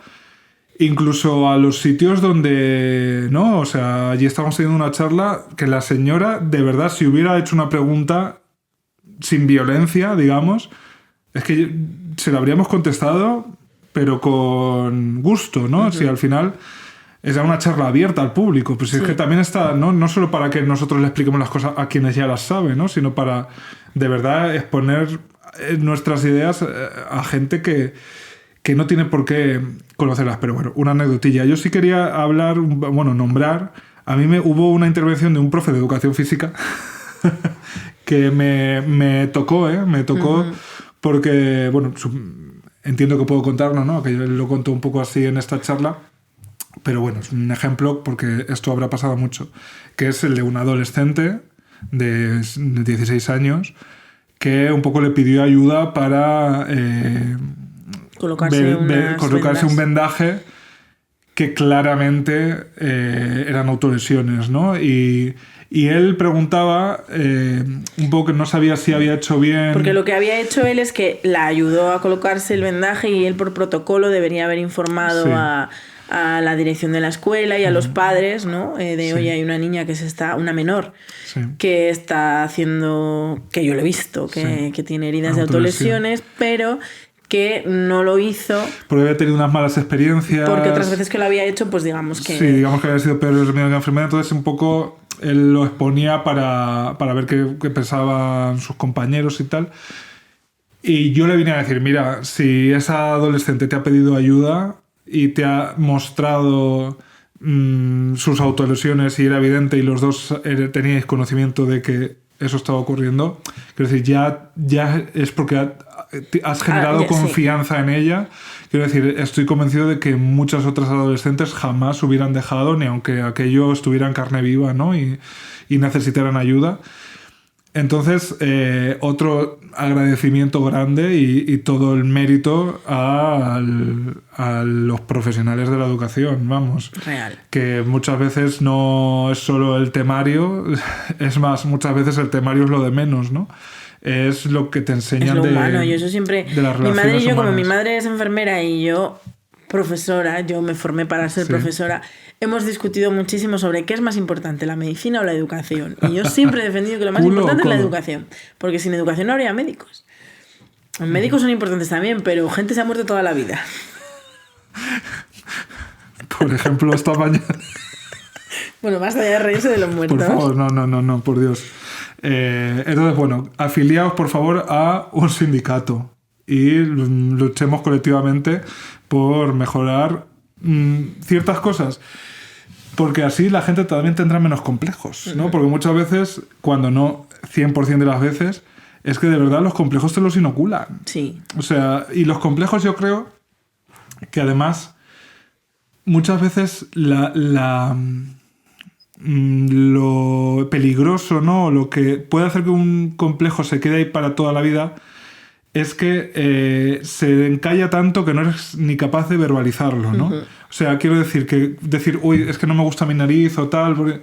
Speaker 2: incluso a los sitios donde, ¿no? O sea, allí estamos teniendo una charla que la señora, de verdad, si hubiera hecho una pregunta sin violencia, digamos, es que se la habríamos contestado, pero con gusto, ¿no? Si al final... es una charla abierta al público, pues es que también está, no solo para que nosotros le expliquemos las cosas a quienes ya las saben, ¿no? Sino para de verdad exponer nuestras ideas a gente que no tiene por qué conocerlas. Pero bueno, una anecdotilla. Yo sí quería nombrar, a mí hubo una intervención de un profe de educación física que me tocó porque, bueno, entiendo que puedo contarlo, ¿no? Que yo lo contó un poco así en esta charla. Pero bueno, es un ejemplo porque esto habrá pasado mucho, que es el de un adolescente de 16 años que un poco le pidió ayuda para colocarse un vendaje que claramente eran autolesiones, ¿no? Y él preguntaba un poco que no sabía si había hecho bien...
Speaker 1: Porque lo que había hecho él es que la ayudó a colocarse el vendaje y él por protocolo debería haber informado a la dirección de la escuela y a los padres, ¿no? Oye, hay una niña una menor, que está haciendo, que yo lo he visto, que tiene heridas de autolesiones, pero que no lo hizo...
Speaker 2: Porque había tenido unas malas experiencias.
Speaker 1: Porque otras veces que lo había hecho, pues digamos que...
Speaker 2: Sí, digamos que había sido peor el remedio que la enfermedad, entonces un poco él lo exponía para ver qué pensaban sus compañeros y tal. Y yo le vine a decir, mira, si esa adolescente te ha pedido ayuda... y te ha mostrado sus autolesiones y era evidente y los dos teníais conocimiento de que eso estaba ocurriendo, quiero decir, ya es porque has generado confianza en ella. Quiero decir, estoy convencido de que muchas otras adolescentes jamás hubieran dejado, ni aunque aquello estuviera en carne viva, ¿no? y necesitaran ayuda. Entonces, otro agradecimiento grande y todo el mérito a los profesionales de la educación, vamos.
Speaker 1: Real.
Speaker 2: Que muchas veces no es solo el temario, es más, muchas veces el temario es lo de menos, ¿no? Es lo que te enseñan de
Speaker 1: humano. Yo eso siempre...
Speaker 2: de las relaciones
Speaker 1: mi madre y yo,
Speaker 2: humanas.
Speaker 1: como mi madre es enfermera y yo profesora, yo me formé para ser profesora, hemos discutido muchísimo sobre qué es más importante, la medicina o la educación. Y yo siempre he defendido que lo más importante es la educación, porque sin educación no habría médicos. Los médicos son importantes también, pero gente se ha muerto toda la vida.
Speaker 2: Por ejemplo, esta mañana...
Speaker 1: Bueno, basta ya de reírse de los muertos.
Speaker 2: Por favor, no, por Dios. Entonces, bueno, afiliaos por favor a un sindicato y luchemos colectivamente por mejorar ciertas cosas, porque así la gente también tendrá menos complejos, ¿no? Porque muchas veces, cuando no 100% de las veces, es que de verdad los complejos te los inoculan.
Speaker 1: Sí.
Speaker 2: O sea, y los complejos yo creo que además muchas veces lo peligroso, ¿no? Lo que puede hacer que un complejo se quede ahí para toda la vida es que se encalla tanto que no eres ni capaz de verbalizarlo, ¿no? O sea, quiero decir, uy, es que no me gusta mi nariz o tal, porque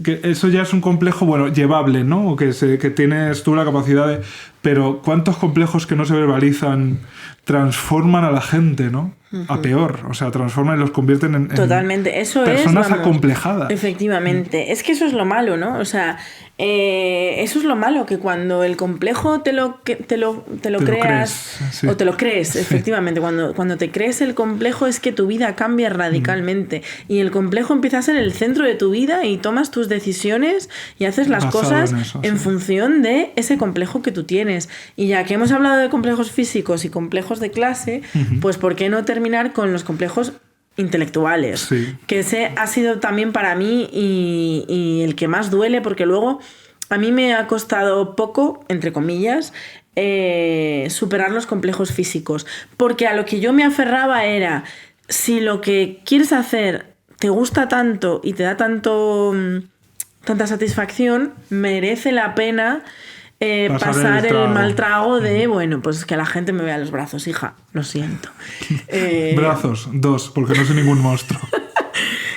Speaker 2: que eso ya es un complejo, bueno, llevable, ¿no? Que tienes tú la capacidad de... Pero ¿cuántos complejos que no se verbalizan transforman a la gente, ¿no? A peor, o sea, transforman y los convierten en
Speaker 1: totalmente. Eso
Speaker 2: personas acomplejadas.
Speaker 1: Efectivamente. Es que eso es lo malo, ¿no? O sea, eso es lo malo, que cuando el complejo te lo creas,
Speaker 2: sí.
Speaker 1: o te lo crees, efectivamente, cuando te crees el complejo es que tu vida cambia radicalmente y el complejo empieza a ser el centro de tu vida y tomas tus decisiones y haces las cosas en función de ese complejo que tú tienes. Y ya que hemos hablado de complejos físicos y complejos de clase, pues ¿por qué no terminar con los complejos intelectuales.
Speaker 2: Sí.
Speaker 1: Que ese ha sido también para mí y el que más duele, porque luego a mí me ha costado poco, entre comillas, superar los complejos físicos. Porque a lo que yo me aferraba era, si lo que quieres hacer te gusta tanto y te da tanta satisfacción, merece la pena pasar el mal trago de, bueno, pues que la gente me vea los brazos, hija, lo siento.
Speaker 2: Brazos, 2, porque no soy ningún monstruo.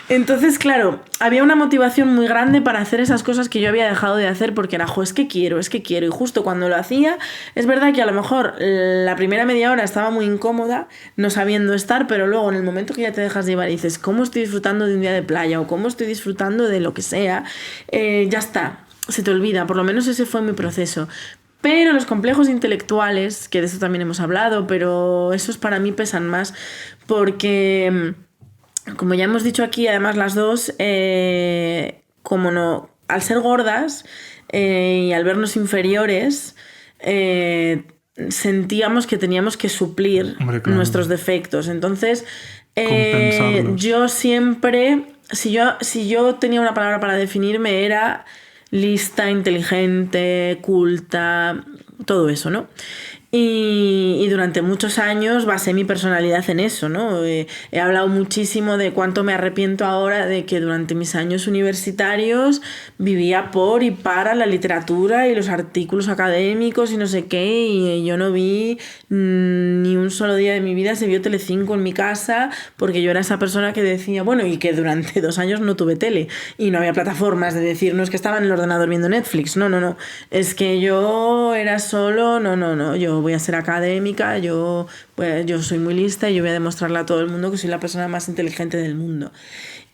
Speaker 1: Entonces, claro, había una motivación muy grande para hacer esas cosas que yo había dejado de hacer porque era, es que quiero. Y justo cuando lo hacía, es verdad que a lo mejor la primera media hora estaba muy incómoda, no sabiendo estar, pero luego en el momento que ya te dejas llevar y dices, ¿cómo estoy disfrutando de un día de playa? O ¿cómo estoy disfrutando de lo que sea? Ya está, se te olvida. Por lo menos ese fue mi proceso. Pero los complejos intelectuales, que de eso también hemos hablado, pero esos para mí pesan más porque... Como ya hemos dicho aquí, además las dos, al ser gordas y al vernos inferiores, sentíamos que teníamos que suplir nuestros defectos. Entonces, yo siempre, si yo tenía una palabra para definirme, era lista, inteligente, culta, todo eso, ¿no? Y durante muchos años basé mi personalidad en eso, ¿no? He hablado muchísimo de cuánto me arrepiento ahora de que durante mis años universitarios vivía por y para la literatura y los artículos académicos y no sé qué, y yo no vi ni un solo día de mi vida se vio Telecinco en mi casa porque yo era esa persona que decía, bueno, y que durante 2 años no tuve tele y no había plataformas de decir, no es que estaba en el ordenador viendo Netflix, no, es que yo era solo, no, yo voy a ser académica, yo soy muy lista y yo voy a demostrarle a todo el mundo que soy la persona más inteligente del mundo.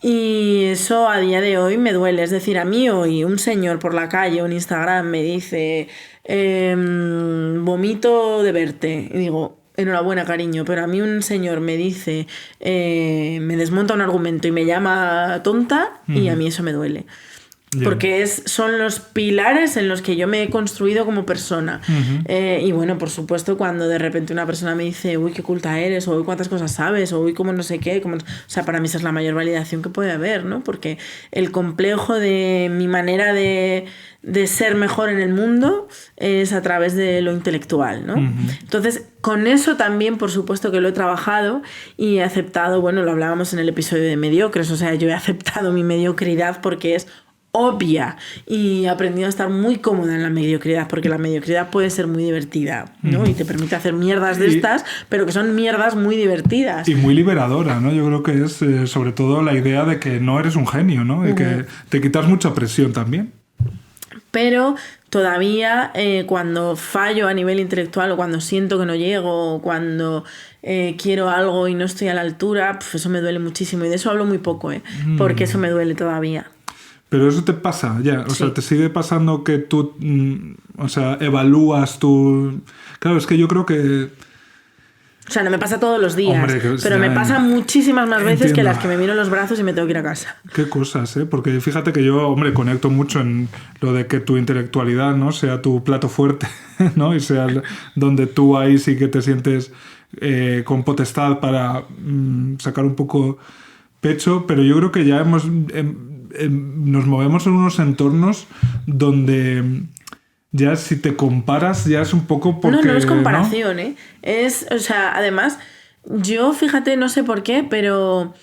Speaker 1: Y eso a día de hoy me duele. Es decir, a mí hoy un señor por la calle o en Instagram me dice vomito de verte. Y digo, enhorabuena, cariño, pero a mí un señor me dice, me desmonta un argumento y me llama tonta, y a mí eso me duele. Yeah. Porque son los pilares en los que yo me he construido como persona. Y bueno, por supuesto, cuando de repente una persona me dice, uy, qué culta eres, o uy, cuántas cosas sabes, o uy, cómo no sé qué, o sea, para mí esa es la mayor validación que puede haber, ¿no? Porque el complejo de mi manera de ser mejor en el mundo es a través de lo intelectual, ¿no? Entonces, con eso también, por supuesto que lo he trabajado y he aceptado, bueno, lo hablábamos en el episodio de mediocres, o sea, yo he aceptado mi mediocridad porque es obvia y he aprendido a estar muy cómoda en la mediocridad, porque la mediocridad puede ser muy divertida, ¿no? Y te permite hacer mierdas de estas, pero que son mierdas muy divertidas.
Speaker 2: Y muy liberadora, ¿no? Yo creo que es sobre todo la idea de que no eres un genio, ¿no? Y que te quitas mucha presión también.
Speaker 1: Pero todavía cuando fallo a nivel intelectual o cuando siento que no llego o cuando quiero algo y no estoy a la altura, eso me duele muchísimo y de eso hablo muy poco, porque eso me duele todavía.
Speaker 2: Pero eso te pasa ya, o sea, te sigue pasando que tú, o sea, evalúas tu... Claro, es que yo creo que...
Speaker 1: O sea, no me pasa todos los días, pero me pasa muchísimas más veces que las que me miro los brazos y me tengo que ir a casa.
Speaker 2: Qué cosas, ¿eh? Porque fíjate que yo, conecto mucho en lo de que tu intelectualidad, ¿no? Sea tu plato fuerte, ¿no? Y sea donde tú ahí sí que te sientes con potestad para sacar un poco pecho, pero yo creo que ya nos movemos en unos entornos donde ya si te comparas ya es un poco porque...
Speaker 1: No es comparación, ¿no? O sea, además, yo fíjate, no sé por qué, pero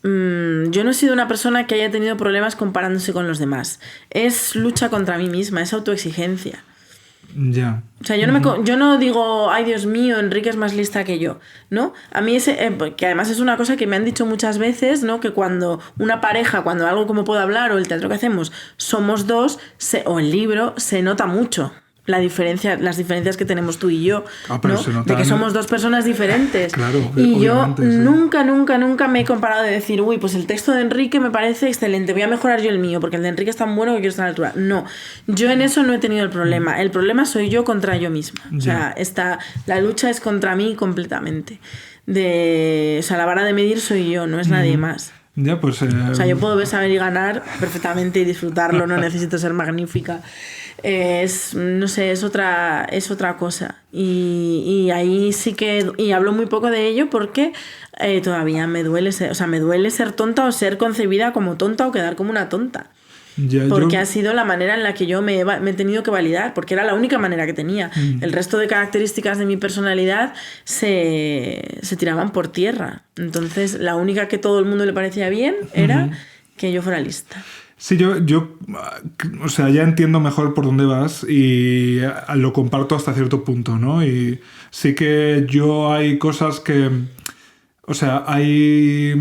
Speaker 1: yo no he sido una persona que haya tenido problemas comparándose con los demás. Es lucha contra mí misma, es autoexigencia.
Speaker 2: Ya.
Speaker 1: O sea, yo no digo, ay Dios mío, Enrique es más lista que yo, ¿no? A mí que además es una cosa que me han dicho muchas veces, ¿no? Que cuando una pareja, cuando algo como Puedo Hablar o el teatro que hacemos, somos dos, o el libro, se nota mucho las diferencias que tenemos tú y yo, ¿no? De que somos dos personas diferentes.
Speaker 2: Claro,
Speaker 1: y yo nunca me he comparado de decir, uy, pues el texto de Enrique me parece excelente, voy a mejorar yo el mío, porque el de Enrique es tan bueno que quiero estar a la altura. No, yo en eso no he tenido el problema. El problema soy yo contra yo misma. O sea, la lucha es contra mí completamente. O sea, la vara de medir soy yo, no es nadie más.
Speaker 2: Ya, pues,
Speaker 1: O sea, yo puedo saber y ganar perfectamente y disfrutarlo, no necesito ser magnífica. no sé, es otra cosa. Y ahí sí que... Y hablo muy poco de ello porque todavía me duele ser tonta o ser concebida como tonta o quedar como una tonta. Porque ha sido la manera en la que yo me he tenido que validar, porque era la única manera que tenía. El resto de características de mi personalidad se tiraban por tierra. Entonces, la única que todo el mundo le parecía bien era que yo fuera lista.
Speaker 2: Sí, yo, o sea, ya entiendo mejor por dónde vas y lo comparto hasta cierto punto, ¿no? Y sí que hay cosas que, o sea, hay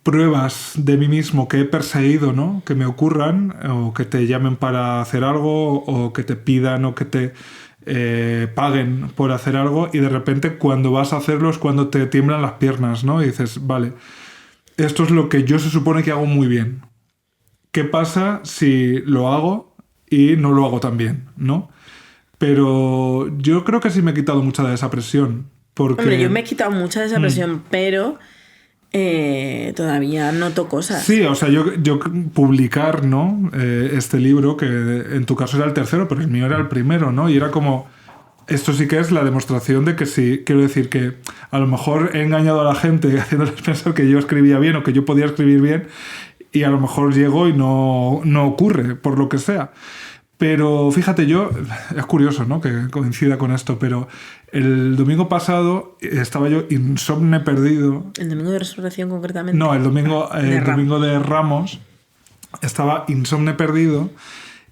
Speaker 2: pruebas de mí mismo que he perseguido, ¿no? Que me ocurran, o que te llamen para hacer algo, o que te pidan, o que te paguen por hacer algo, y de repente cuando vas a hacerlo es cuando te tiemblan las piernas, ¿no? Y dices, vale, esto es lo que yo se supone que hago muy bien. ¿Qué pasa si lo hago y no lo hago tan bien, ¿no? Pero yo creo que sí me he quitado mucha de esa presión. Porque...
Speaker 1: Hombre, yo me he quitado mucha de esa presión, pero todavía noto cosas.
Speaker 2: Sí, o sea, yo publicar, ¿no? Este libro, que en tu caso era el tercero, pero el mío era el primero, ¿no? Y era como... Esto sí que es la demostración de que sí. Quiero decir que a lo mejor he engañado a la gente haciéndoles pensar que yo escribía bien o que yo podía escribir bien, y a lo mejor llego y no ocurre, por lo que sea. Pero fíjate, es curioso, ¿no? Que coincida con esto, pero el domingo pasado estaba yo insomne perdido.
Speaker 1: ¿El domingo de Resurrección concretamente?
Speaker 2: No, el domingo de Ramos estaba insomne perdido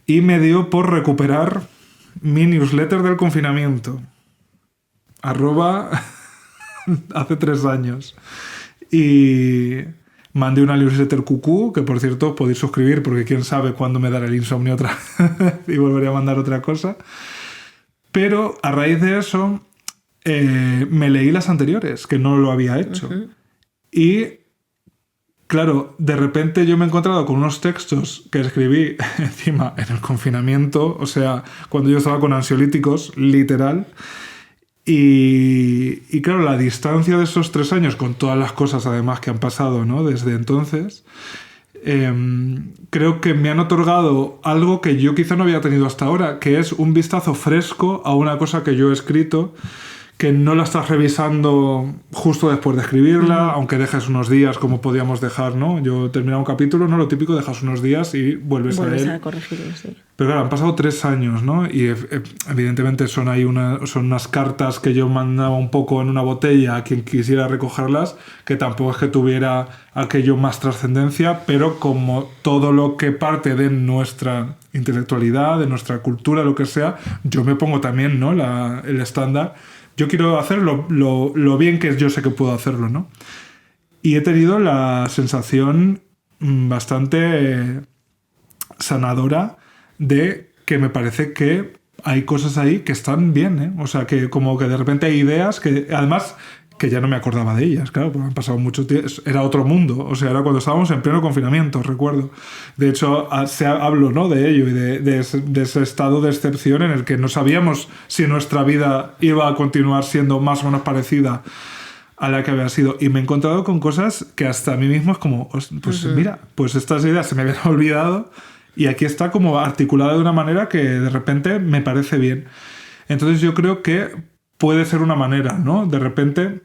Speaker 2: y me dio por recuperar mi newsletter del confinamiento. @hace 3 años. Y... mandé una newsletter cucú, que por cierto podéis suscribir porque quién sabe cuándo me dará el insomnio otra vez y volveré a mandar otra cosa. Pero a raíz de eso me leí las anteriores, que no lo había hecho. Y claro, de repente yo me he encontrado con unos textos que escribí encima en el confinamiento, o sea, cuando yo estaba con ansiolíticos, literal. Y claro, la distancia de esos 3 años, con todas las cosas además que han pasado, ¿no? Desde entonces, creo que me han otorgado algo que yo quizá no había tenido hasta ahora, que es un vistazo fresco a una cosa que yo he escrito, que no la estás revisando justo después de escribirla, aunque dejes unos días como podíamos dejar, ¿no? Yo he terminado un capítulo, ¿no? Lo típico, dejas unos días y vuelves a él.
Speaker 1: A corregirlo, sí.
Speaker 2: Pero claro, han pasado 3 años, ¿no? Y evidentemente son unas cartas que yo mandaba un poco en una botella a quien quisiera recogerlas, que tampoco es que tuviera aquello más trascendencia, pero como todo lo que parte de nuestra intelectualidad, de nuestra cultura, lo que sea, yo me pongo también, ¿no? El estándar. Yo quiero hacerlo lo bien que yo sé que puedo hacerlo, ¿no? Y he tenido la sensación bastante sanadora de que me parece que hay cosas ahí que están bien, ¿eh? O sea, que como que de repente hay ideas que, además, que ya no me acordaba de ellas, claro, porque han pasado mucho tiempo, era otro mundo, o sea, era cuando estábamos en pleno confinamiento, recuerdo. De hecho, hablo, ¿no? De ello y de ese estado de excepción en el que no sabíamos si nuestra vida iba a continuar siendo más o menos parecida a la que había sido. Y me he encontrado con cosas que hasta a mí mismo es como, pues mira, pues estas ideas se me habían olvidado y aquí está como articulada de una manera que de repente me parece bien. Entonces yo creo que puede ser una manera, ¿no? De repente,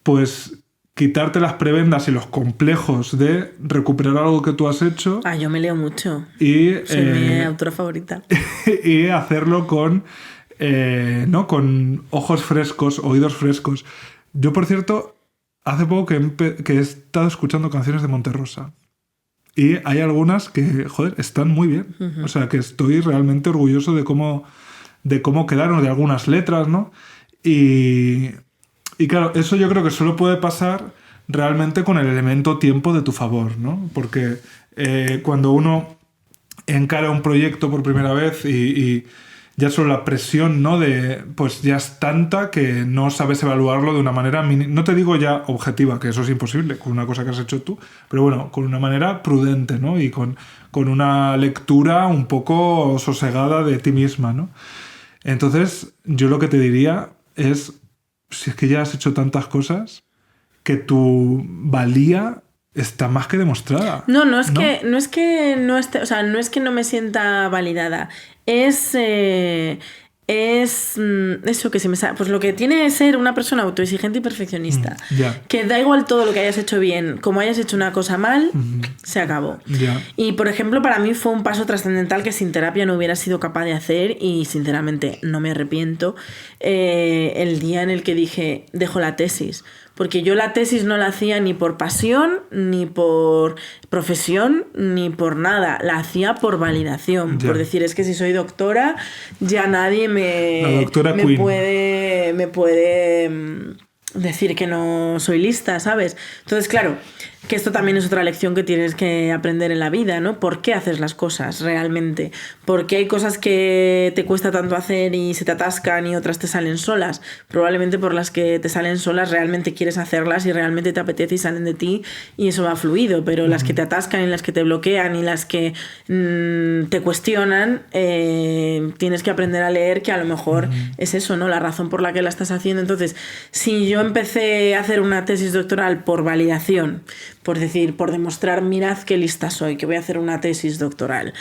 Speaker 2: pues quitarte las prebendas y los complejos de recuperar algo que tú has hecho.
Speaker 1: Yo me leo mucho.
Speaker 2: Y,
Speaker 1: soy mi autora favorita.
Speaker 2: Y hacerlo con, ¿no? Con ojos frescos, oídos frescos. Yo, por cierto, hace poco que he estado escuchando canciones de Monterrosa. Y hay algunas que, joder, están muy bien. O sea, que estoy realmente orgulloso de cómo quedaron, de algunas letras, ¿no? Y claro, eso yo creo que solo puede pasar realmente con el elemento tiempo de tu favor, ¿no? Porque cuando uno encara un proyecto por primera vez y ya solo la presión, ¿no? Pues ya es tanta que no sabes evaluarlo de una manera, no te digo ya objetiva, que eso es imposible con una cosa que has hecho tú, pero bueno, con una manera prudente, ¿no? Y con una lectura un poco sosegada de ti misma, ¿no? Entonces, yo lo que te diría es, si es que ya has hecho tantas cosas, que tu valía está más que demostrada.
Speaker 1: No es que no esté, o sea, no es que no me sienta validada. Es eso que se me sale. Pues lo que tiene que ser una persona autoexigente y perfeccionista. Que da igual todo lo que hayas hecho bien, como hayas hecho una cosa mal, se acabó. Y por ejemplo, para mí fue un paso trascendental que sin terapia no hubiera sido capaz de hacer, y sinceramente no me arrepiento, el día en el que dije, dejo la tesis. Porque yo la tesis no la hacía ni por pasión, ni por profesión, ni por nada. La hacía por validación. Por decir, es que si soy doctora, ya nadie me puede decir que no soy lista, ¿sabes? Entonces, claro, que esto también es otra lección que tienes que aprender en la vida, ¿no? ¿Por qué haces las cosas realmente? ¿Por qué hay cosas que te cuesta tanto hacer y se te atascan y otras te salen solas? Probablemente por las que te salen solas realmente quieres hacerlas y realmente te apetece y salen de ti y eso va fluido, pero las que te atascan y las que te bloquean y las que te cuestionan, tienes que aprender a leer que a lo mejor es eso, ¿no? La razón por la que la estás haciendo. Entonces, si yo empecé a hacer una tesis doctoral por validación, por decir, por demostrar, mirad qué lista soy, que voy a hacer una tesis doctoral,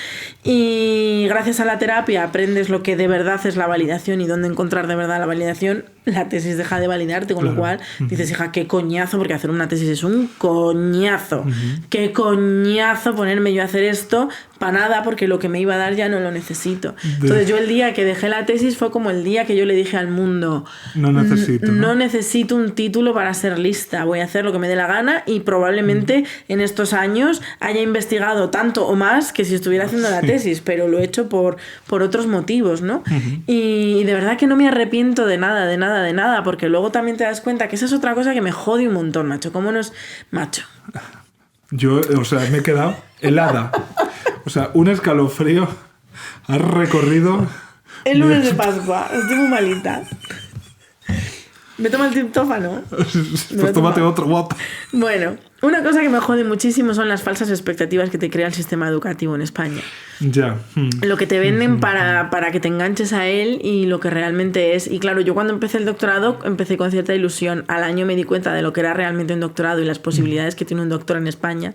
Speaker 1: y gracias a la terapia aprendes lo que de verdad es la validación y dónde encontrar de verdad la validación, la tesis deja de validarte, con lo cual dices, hija, qué coñazo, porque hacer una tesis es un coñazo, qué coñazo ponerme yo a hacer esto para nada, porque lo que me iba a dar ya no lo necesito. Entonces yo el día que dejé la tesis fue como el día que yo le dije al mundo, no necesito un título para ser lista, voy a hacer lo que me dé la gana, y probablemente en estos años haya investigado tanto o más que si estuviera haciendo la tesis, pero lo he hecho por otros motivos, ¿no? Y de verdad que no me arrepiento de nada, porque luego también te das cuenta que esa es otra cosa que me jode un montón, macho. ¿Cómo no es macho?
Speaker 2: Yo, o sea, me he quedado helada. O sea, un escalofrío. Has recorrido...
Speaker 1: El lunes de Pascua. Estoy muy malita. ¿Me toma el triptófano?
Speaker 2: Pues tómate otro, guapa.
Speaker 1: Bueno, una cosa que me jode muchísimo son las falsas expectativas que te crea el sistema educativo en España.
Speaker 2: Ya.
Speaker 1: Lo que te venden para que te enganches a él y lo que realmente es. Y claro, yo cuando empecé el doctorado empecé con cierta ilusión. Al año me di cuenta de lo que era realmente un doctorado y las posibilidades que tiene un doctor en España.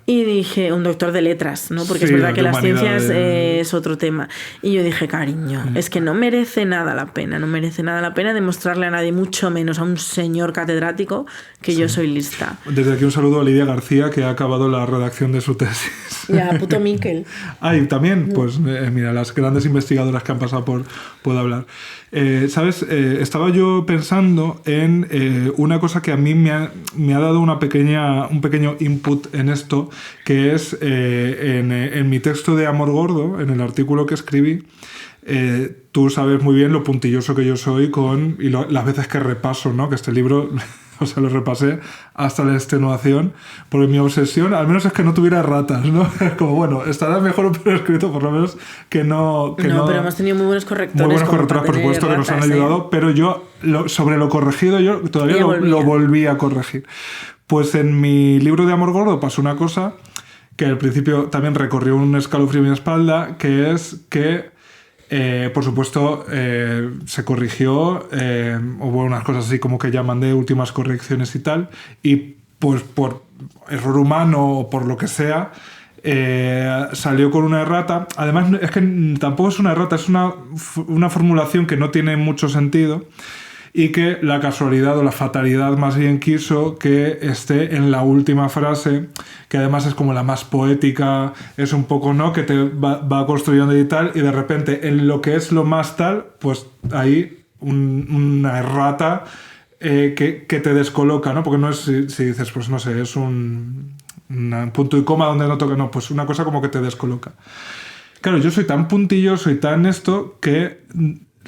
Speaker 1: Y dije, un doctor de letras, ¿no? Porque es verdad que las ciencias es otro tema. Y yo dije, cariño, es que no merece nada la pena. No merece nada la pena demostrarle a nadie, mucho menos a un señor catedrático, que yo soy lista.
Speaker 2: Desde aquí un saludo a Lidia García, que ha acabado la redacción de su tesis.
Speaker 1: Ya, puto Miquel.
Speaker 2: Y también, pues mira, las grandes investigadoras que han pasado por Puedo Hablar. ¿Sabes? Estaba yo pensando en una cosa que a mí me ha dado un pequeño input en esto, que es en mi texto de Amor Gordo, en el artículo que escribí. Tú sabes muy bien lo puntilloso que yo soy y las veces que repaso, ¿no? Que este libro... O sea, lo repasé hasta la extenuación, porque mi obsesión, al menos es que no tuviera ratas, ¿no? Como, bueno, estará mejor o peor escrito, por lo menos que no...
Speaker 1: pero hemos tenido muy buenos correctores.
Speaker 2: Muy buenos correctores, por supuesto, ratas, que nos han ayudado, pero yo, sobre lo corregido, yo todavía lo volví a corregir. Pues en mi libro de Amor Gordo pasó una cosa que al principio también recorrió un escalofrío en mi espalda, que es que... por supuesto, se corrigió, hubo unas cosas así como que ya mandé últimas correcciones y tal, y pues por error humano o por lo que sea, salió con una errata. Además, es que tampoco es una errata, es una formulación que no tiene mucho sentido, y que la casualidad o la fatalidad más bien quiso que esté en la última frase, que además es como la más poética, es un poco, ¿no?, que te va construyendo y tal, y de repente en lo que es lo más tal, pues ahí una errata que te descoloca, ¿no? Porque no es si dices, pues no sé, es un punto y coma donde no toca, no, pues una cosa como que te descoloca. Claro, yo soy tan puntilloso y tan esto que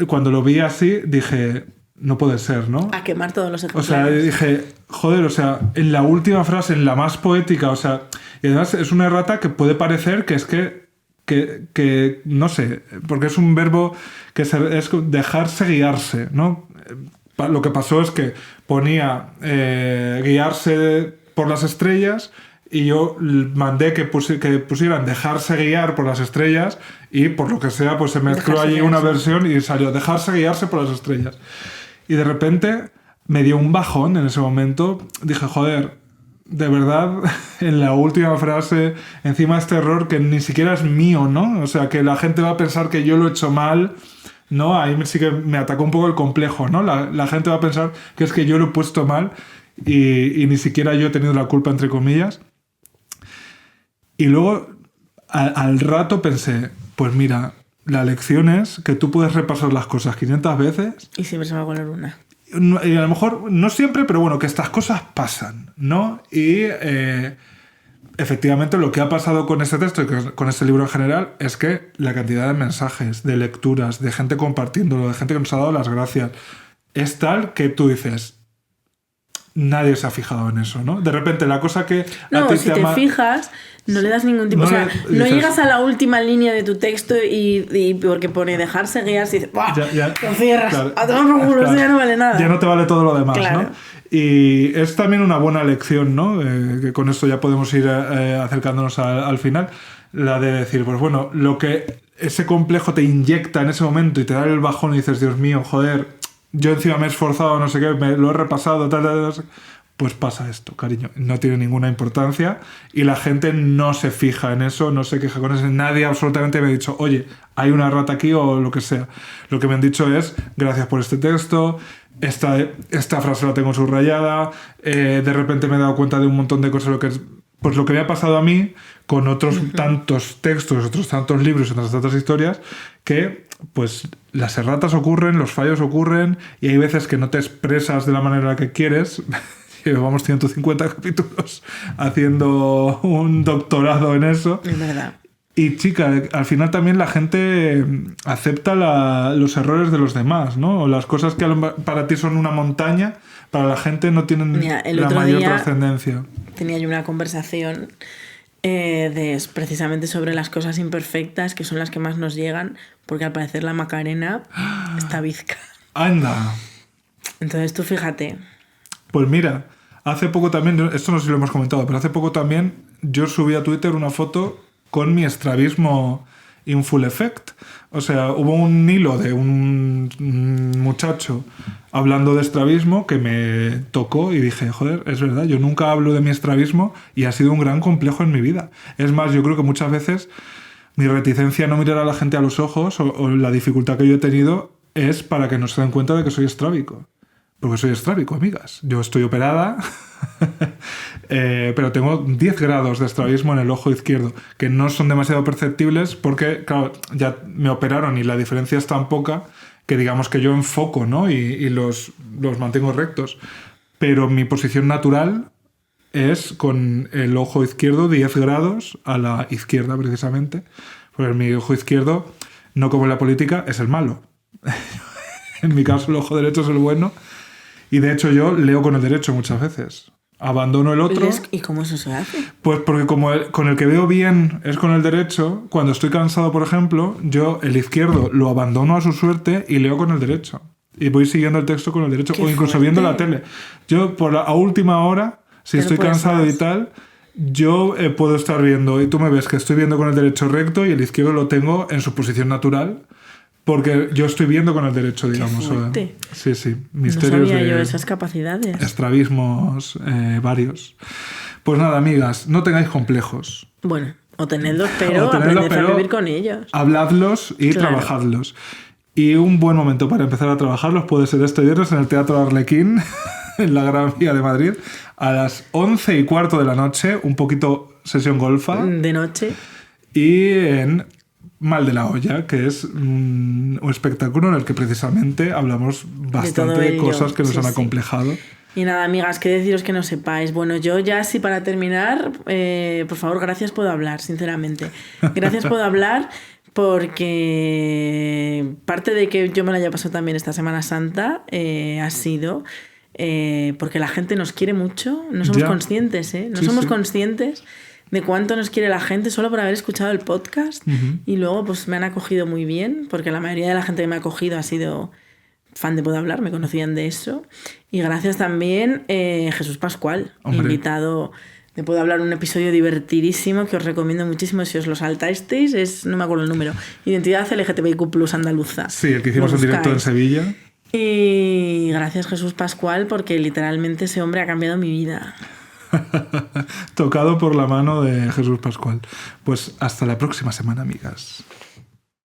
Speaker 2: cuando lo vi así dije... No puede ser, ¿no?
Speaker 1: A quemar todos los ejemplares.
Speaker 2: O sea, dije, joder, o sea, en la última frase, en la más poética, o sea, y además es una errata que puede parecer que es que no sé, porque es un verbo que es dejarse guiarse, ¿no? Lo que pasó es que ponía guiarse por las estrellas, y yo mandé que pusieran dejarse guiar por las estrellas, y por lo que sea, pues se mezcló allí una versión y salió dejarse guiarse por las estrellas. Y de repente me dio un bajón en ese momento. Dije, joder, de verdad, en la última frase, encima este error que ni siquiera es mío, ¿no? O sea, que la gente va a pensar que yo lo he hecho mal, ¿no? Ahí sí que me atacó un poco el complejo, ¿no? La gente va a pensar que es que yo lo he puesto mal y ni siquiera yo he tenido la culpa, entre comillas. Y luego, al rato pensé, pues mira, la lección es que tú puedes repasar las cosas 500 veces.
Speaker 1: Y siempre se va a colar una.
Speaker 2: Y a lo mejor, no siempre, pero bueno, que estas cosas pasan, ¿no? Y efectivamente lo que ha pasado con este texto y con este libro en general es que la cantidad de mensajes, de lecturas, de gente compartiéndolo, de gente que nos ha dado las gracias, es tal que tú dices... Nadie se ha fijado en eso, ¿no? De repente la cosa que...
Speaker 1: No, si te fijas, no le das ningún tipo... No, no llegas a la última línea de tu texto y porque pone dejarse guiar, y dices, ¡buah! Lo cierras, claro, a tomar por culo, eso ya no vale nada.
Speaker 2: Ya no te vale todo lo demás,
Speaker 1: claro.
Speaker 2: ¿no? Y es también una buena lección, ¿no? Que con esto ya podemos ir acercándonos al final, la de decir, pues bueno, lo que ese complejo te inyecta en ese momento y te da el bajón y dices, Dios mío, joder... Yo encima me he esforzado, no sé qué, me lo he repasado, tal, pues pasa esto, cariño. No tiene ninguna importancia y la gente no se fija en eso, no se queja con eso. Nadie absolutamente me ha dicho, oye, hay una rata aquí o lo que sea. Lo que me han dicho es, gracias por este texto, esta frase la tengo subrayada, de repente me he dado cuenta de un montón de cosas, pues lo que me ha pasado a mí con otros tantos textos, otros tantos libros, otras tantas historias, que pues las erratas ocurren, los fallos ocurren y hay veces que no te expresas de la manera que quieres. Llevamos 150 capítulos haciendo un doctorado en eso.
Speaker 1: Es verdad.
Speaker 2: Y chica, al final también la gente acepta los errores de los demás, ¿no? O las cosas que para ti son una montaña, para la gente no tienen la mayor trascendencia.
Speaker 1: Tenía yo una conversación precisamente sobre las cosas imperfectas, que son las que más nos llegan, porque al parecer la Macarena está bizca.
Speaker 2: ¡Anda!
Speaker 1: Entonces tú fíjate.
Speaker 2: Pues mira, hace poco también, esto no sé si lo hemos comentado, pero hace poco también yo subí a Twitter una foto con mi estrabismo in full effect. O sea, hubo un hilo de un muchacho hablando de estrabismo que me tocó y dije, joder, es verdad, yo nunca hablo de mi estrabismo y ha sido un gran complejo en mi vida. Es más, yo creo que muchas veces mi reticencia a no mirar a la gente a los ojos o la dificultad que yo he tenido es para que no se den cuenta de que soy estrábico. Porque soy estrábico, amigas. Yo estoy operada, pero tengo 10 grados de estrabismo en el ojo izquierdo, que no son demasiado perceptibles porque, claro, ya me operaron y la diferencia es tan poca que digamos que yo enfoco, ¿no? y los mantengo rectos. Pero mi posición natural es con el ojo izquierdo 10 grados a la izquierda, precisamente. Porque mi ojo izquierdo, no como en la política, es el malo. En mi caso, el ojo derecho es el bueno. Y de hecho yo leo con el derecho muchas veces. Abandono el otro.
Speaker 1: ¿Y cómo eso se hace?
Speaker 2: Pues porque como con el que veo bien es con el derecho, cuando estoy cansado, por ejemplo, yo el izquierdo lo abandono a su suerte y leo con el derecho. Y voy siguiendo el texto con el derecho.
Speaker 1: ¡Qué
Speaker 2: o incluso
Speaker 1: fuerte!
Speaker 2: Viendo la tele. Yo a última hora, si estoy cansado y tal, yo puedo estar viendo, y tú me ves que estoy viendo con el derecho recto y el izquierdo lo tengo en su posición natural. Porque yo estoy viendo con el derecho, digamos. Sí, sí. Misterios
Speaker 1: no sabía yo esas capacidades.
Speaker 2: Estrabismos varios. Pues nada, amigas, no tengáis complejos.
Speaker 1: Bueno, o tenedlos, pero aprended a vivir con ellos.
Speaker 2: Habladlos y trabajadlos. Y un buen momento para empezar a trabajarlos puede ser este viernes en el Teatro Arlequín, en la Gran Vía de Madrid, a las 11:15 de la noche, un poquito sesión golfa.
Speaker 1: De noche.
Speaker 2: Y en Mal de la Olla, que es un espectáculo en el que precisamente hablamos bastante de cosas que nos han acomplejado.
Speaker 1: Y nada, amigas, que deciros que no sepáis. Bueno, yo ya sí, para terminar, por favor, gracias puedo hablar, sinceramente. Gracias puedo hablar porque parte de que yo me la haya pasado también esta Semana Santa ha sido porque la gente nos quiere mucho. No somos conscientes, ¿eh? No somos conscientes de cuánto nos quiere la gente solo por haber escuchado el podcast. Y luego pues me han acogido muy bien, porque la mayoría de la gente que me ha acogido ha sido fan de Puedo Hablar, me conocían de eso. Y gracias también Jesús Pascual, invitado de Puedo Hablar, un episodio divertidísimo que os recomiendo muchísimo si os lo saltasteis, no me acuerdo el número, Identidad LGTBIQ+ andaluza.
Speaker 2: Sí, el que hicimos en directo en Sevilla.
Speaker 1: Y gracias Jesús Pascual, porque literalmente ese hombre ha cambiado mi vida.
Speaker 2: Tocado por la mano de Jesús Pascual. Pues hasta la próxima semana, amigas.